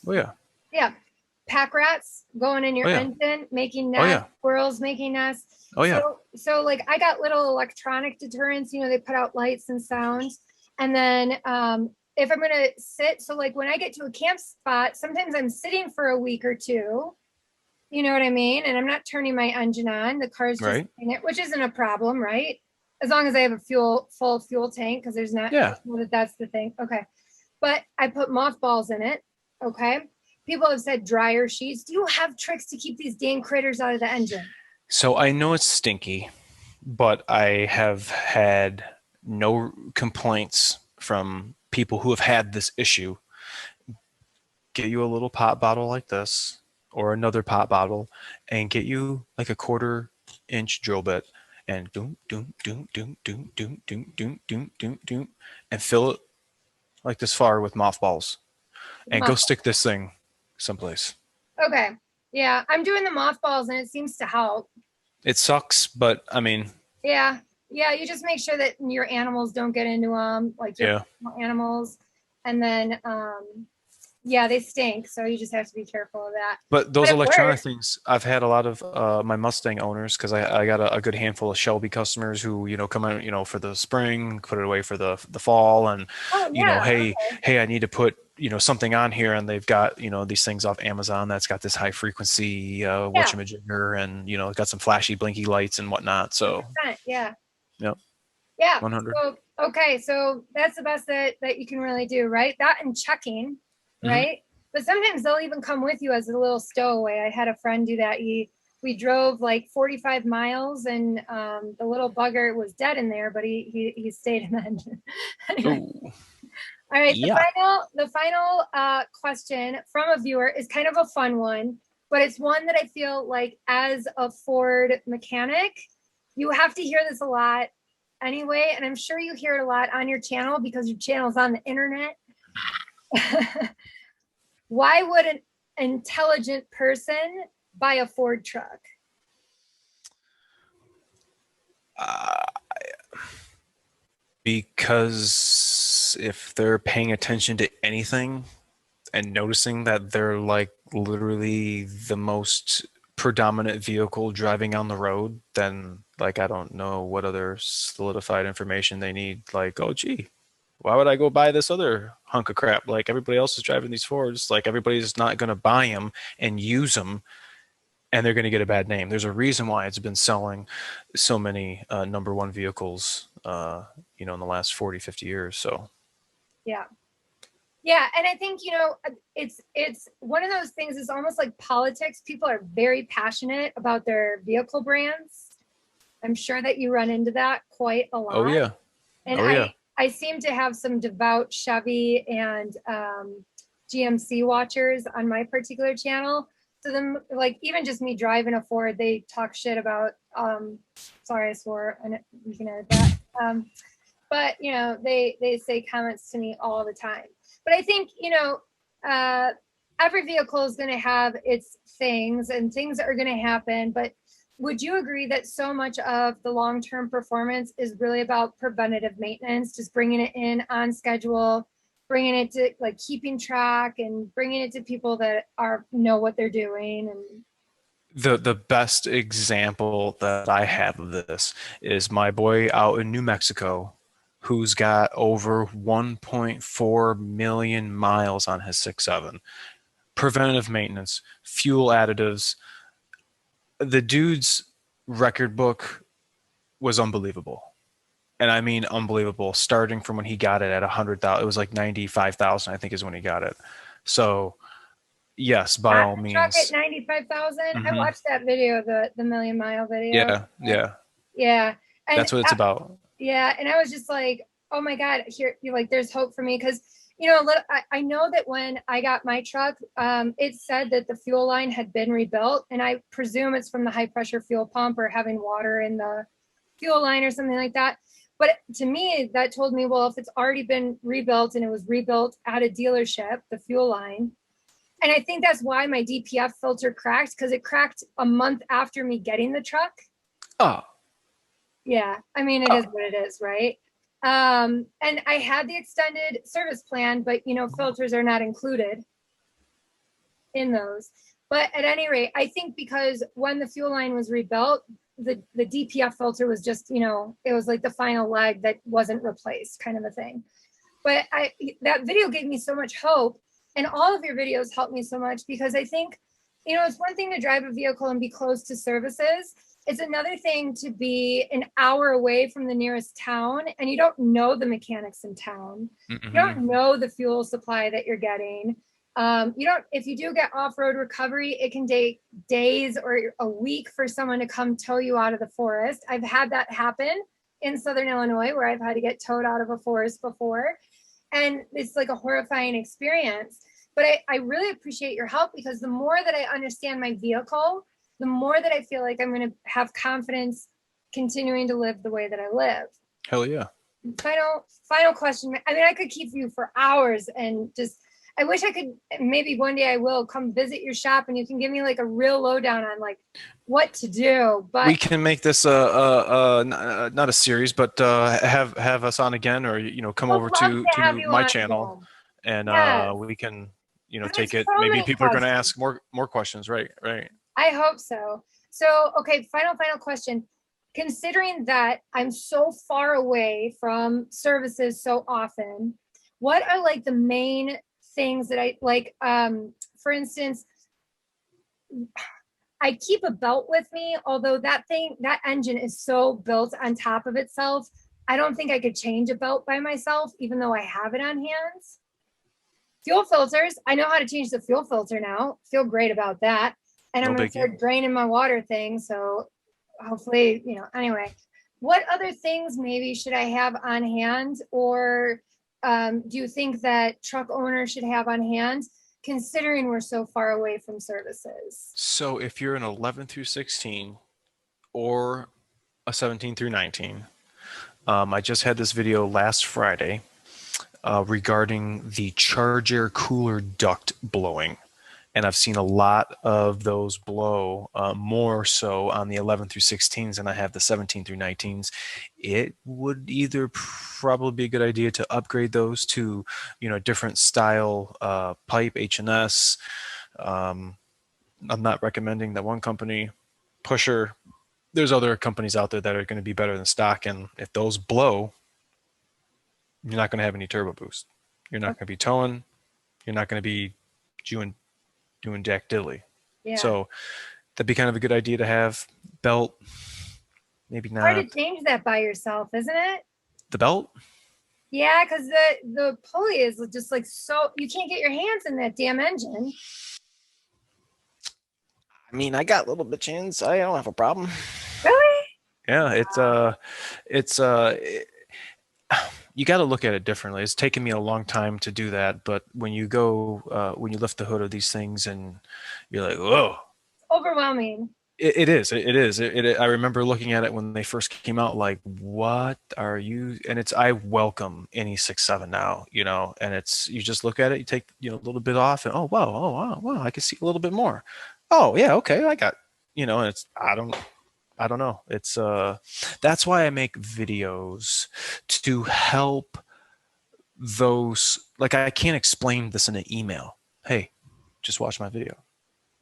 Oh, yeah. Yeah. Pack rats going in your engine, making nests, squirrels making nests. Oh, yeah. So like I got little electronic deterrents, they put out lights and sounds. And then if I'm going to sit, so like when I get to a camp spot, sometimes I'm sitting for a week or two, you know what I mean? And I'm not turning my engine on. The car's just in it, which isn't a problem, right? As long as I have a full fuel tank, because there's not, that's the thing. Okay. But I put mothballs in it. Okay. People have said dryer sheets. Do you have tricks to keep these dang critters out of the engine? So I know it's stinky, but I have had no complaints from people who have had this issue. Get you a little pop bottle like this or another pop bottle and get you like a 1/4-inch drill bit and doom, doom, doom, doom, doom, doom, doom, doom, doom, doom, doom, and fill it like this far with mothballs and go stick this thing someplace. Okay. Yeah. I'm doing the mothballs and it seems to help. It sucks, but I mean. Yeah. Yeah. You just make sure that your animals don't get into them, like your animals. And then, Yeah, they stink. So you just have to be careful of that. But those But it electronic works. things, I've had a lot of my Mustang owners because I got a good handful of Shelby customers who come in for the spring, put it away for the fall, and Oh yeah. hey, I need to put something on here, and they've got these things off Amazon that's got this high frequency Yeah. whatchamajigger, and got some flashy blinky lights and whatnot. So 100%, yeah. Yep. Yeah. 100. So, okay, so that's the best that you can really do, right? That and checking, right? But sometimes they'll even come with you as a little stowaway. I had a friend do that. We drove like 45 miles, and the little bugger was dead in there, but he stayed in the engine. Anyway. All right, Yeah. the final question from a viewer is kind of a fun one, but it's one that I feel like as a Ford mechanic, you have to hear this a lot anyway, and I'm sure you hear it a lot on your channel because your channel's on the internet. Why would an intelligent person buy a Ford truck? Because if they're paying attention to anything and noticing that they're like literally the most predominant vehicle driving on the road, then like I don't know what other solidified information they need. Like, oh gee, why would I go buy this other hunk of crap? Like everybody else is driving these Fords. Like everybody's not going to buy them and use them, and they're going to get a bad name. There's a reason why it's been selling so many number one vehicles, in the last 40, 50 years. So yeah. Yeah, and I think it's one of those things. It's almost like politics. People are very passionate about their vehicle brands. I'm sure that you run into that quite a lot. Oh yeah. And oh, yeah. I seem to have some devout Chevy and GMC watchers on my particular channel. So then, like, even just me driving a Ford, they talk shit about. Sorry, I swore, and you can edit that. But they say comments to me all the time. But I think every vehicle is going to have its things, and things are going to happen. But would you agree that so much of the long-term performance is really about preventative maintenance, just bringing it in on schedule, bringing it to like keeping track and bringing it to people that know what they're doing? And the best example that I have of this is my boy out in New Mexico, who's got over 1.4 million miles on his 6.7. Preventative maintenance, fuel additives. The dude's record book was unbelievable. And I mean unbelievable, starting from when he got it at 100,000. It was like 95,000, I think, is when he got it. So yes, by all means. Truck at 95,000. I watched that video, the million mile video. Yeah. And that's what it's about. Yeah, and I was just like, oh my God, here, there's hope for me, because I know that when I got my truck, it said that the fuel line had been rebuilt, and I presume it's from the high pressure fuel pump or having water in the fuel line or something like that. But to me, that told me, well, if it's already been rebuilt and it was rebuilt at a dealership, the fuel line. And I think that's why my DPF filter cracked, because it cracked a month after me getting the truck. Oh. Yeah, I mean, it is what it is, right? And I had the extended service plan, but filters are not included in those. But at any rate, I think because when the fuel line was rebuilt, the DPF filter was just, it was like the final leg that wasn't replaced, kind of a thing. But that video gave me so much hope, and all of your videos helped me so much, because I think, it's one thing to drive a vehicle and be close to services. It's another thing to be an hour away from the nearest town, and you don't know the mechanics in town. You don't know the fuel supply that you're getting. If you do get off-road recovery, it can take days or a week for someone to come tow you out of the forest. I've had that happen in Southern Illinois, where I've had to get towed out of a forest before. And it's like a horrifying experience. But I really appreciate your help, because the more that I understand my vehicle, the more that I feel like I'm going to have confidence continuing to live the way that I live. Hell yeah. Final question. I mean, I could keep you for hours, and just, I wish I could, maybe one day I will come visit your shop and you can give me like a real lowdown on like what to do. But we can make this not a series, but have us on again, or come over to my channel, and we can take it. So Maybe many people are going to questions. ask more questions. Right. I hope so. So, okay, final question. Considering that I'm so far away from services so often, what are like the main things that I like? For instance, I keep a belt with me, although that engine is so built on top of itself. I don't think I could change a belt by myself, even though I have it on hand. Fuel filters, I know how to change the fuel filter now. Feel great about that. And I'm going to start draining my water thing. So hopefully, anyway, what other things maybe should I have on hand? Or do you think that truck owners should have on hand, considering we're so far away from services? So if you're an 11 through 16 or a 17 through 19, I just had this video last Friday regarding the charge air cooler duct blowing. And I've seen a lot of those blow, more so on the 11 through 16s than I have the 17 through 19s. It would either probably be a good idea to upgrade those to, different style pipe, H&S. I'm not recommending that one company, Pusher. There's other companies out there that are going to be better than stock. And if those blow, you're not going to have any turbo boost. You're not going to be towing. You're not going to be doing jack diddly. Yeah. So that'd be kind of a good idea to have. Belt, maybe not. Hard to change that by yourself, isn't it? The belt? Yeah, because the pulley is just like so, you can't get your hands in that damn engine. I mean, I got little bitch hands. I don't have a problem. Really? Yeah, you got to look at it differently. It's taken me a long time to do that, but when you when you lift the hood of these things and you're like, whoa. Overwhelming. It is. I remember looking at it when they first came out, like, what are you? And I welcome any 6.7 now, and you just look at it, you take, a little bit off and, oh, wow, I can see a little bit more. Oh yeah. Okay. I got, and I don't know. It's that's why I make videos to help those. Like, I can't explain this in an email. Hey, just watch my video.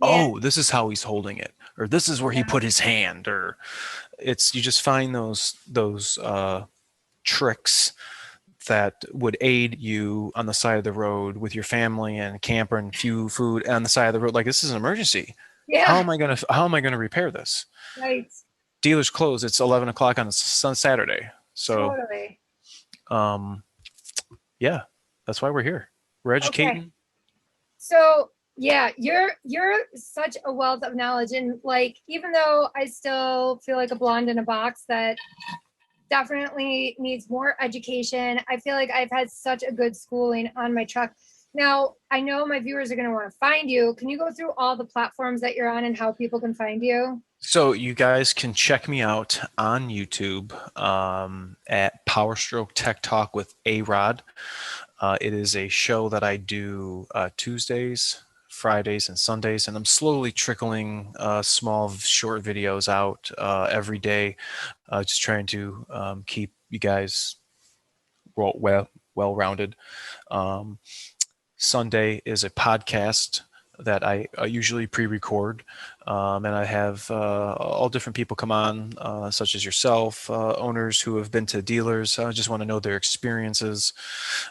Yeah. Oh, this is how he's holding it, or this is where he put his hand, or you just find those tricks that would aid you on the side of the road with your family and camper and food on the side of the road. Like, this is an emergency. Yeah. How am I gonna repair this? Right. Dealer's closed. It's 11 o'clock on Saturday. So, totally. Yeah, that's why we're here. We're educating. Okay. So yeah, you're such a wealth of knowledge, and like, even though I still feel like a blonde in a box that definitely needs more education, I feel like I've had such a good schooling on my truck. Now, I know my viewers are going to want to find you. Can you go through all the platforms that you're on and how people can find you? So you guys can check me out on YouTube at Powerstroke Tech Talk with ARod. It is a show that I do Tuesdays, Fridays, and Sundays, and I'm slowly trickling small, short videos out every day, just trying to keep you guys well-rounded. Sunday is a podcast that I usually pre-record, and I have all different people come on, such as yourself, owners who have been to dealers. I just want to know their experiences.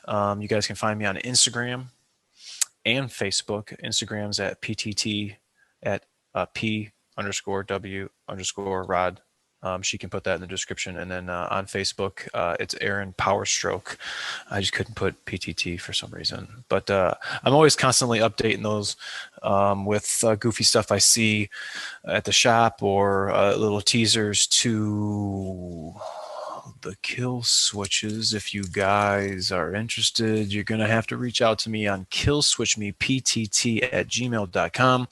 You guys can find me on Instagram and Facebook. Instagram's at PTT at P_W_Rod. She can put that in the description. And then on Facebook, it's Aaron Powerstroke. I just couldn't put PTT for some reason. But I'm always constantly updating those with goofy stuff I see at the shop, or little teasers to the kill switches. If you guys are interested, you're going to have to reach out to me on killswitchmeptt@gmail.com.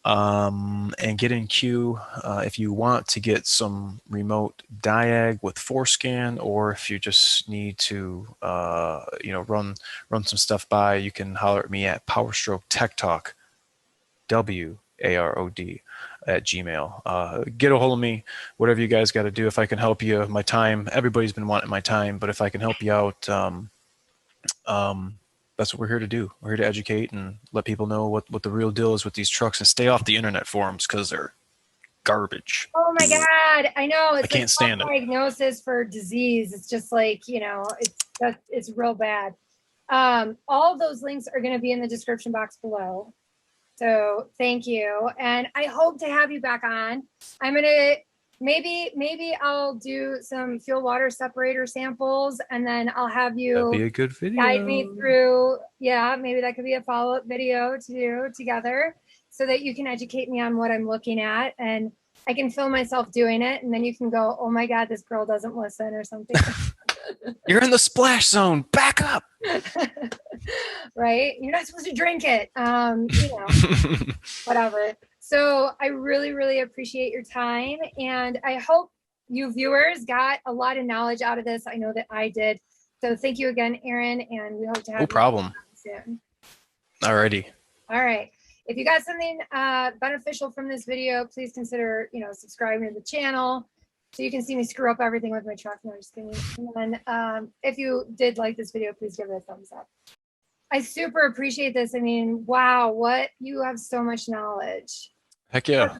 And get in queue if you want to get some remote diag with Forscan, or if you just need to run some stuff by, you can holler at me at Powerstroke Tech Talk, WAROD @gmail. Get a hold of me, whatever you guys got to do. If I can help you, my time, everybody's been wanting my time, but if I can help you out, that's what we're here to do. We're here to educate and let people know what the real deal is with these trucks, and stay off the internet forums because they're garbage. Oh my God. I know. It's I can't like stand it. diagnosis for disease. It's just like, you know, it's real bad. All of those links are going to be in the description box below. So thank you. And I hope to have you back on. I'm going to, maybe I'll do some fuel water separator samples, and then I'll have you That'd be a good video. guide me through. Yeah, maybe that could be a follow-up video to do together, so that you can educate me on what I'm looking at, and I can film myself doing it, and then you can go, oh my God, this girl doesn't listen or something. You're in the splash zone. Back up. Right? You're not supposed to drink it. You know, whatever. So I really, really appreciate your time. And I hope you viewers got a lot of knowledge out of this. I know that I did. So thank you again, Aaron. And we hope to have No problem. you soon. Alrighty. All right. If you got something beneficial from this video, please consider, you know, subscribing to the channel so you can see me screw up everything with my truck. No, just kidding. And then if you did like this video, please give it a thumbs up. I super appreciate this. I mean, wow, you have so much knowledge. Heck yeah.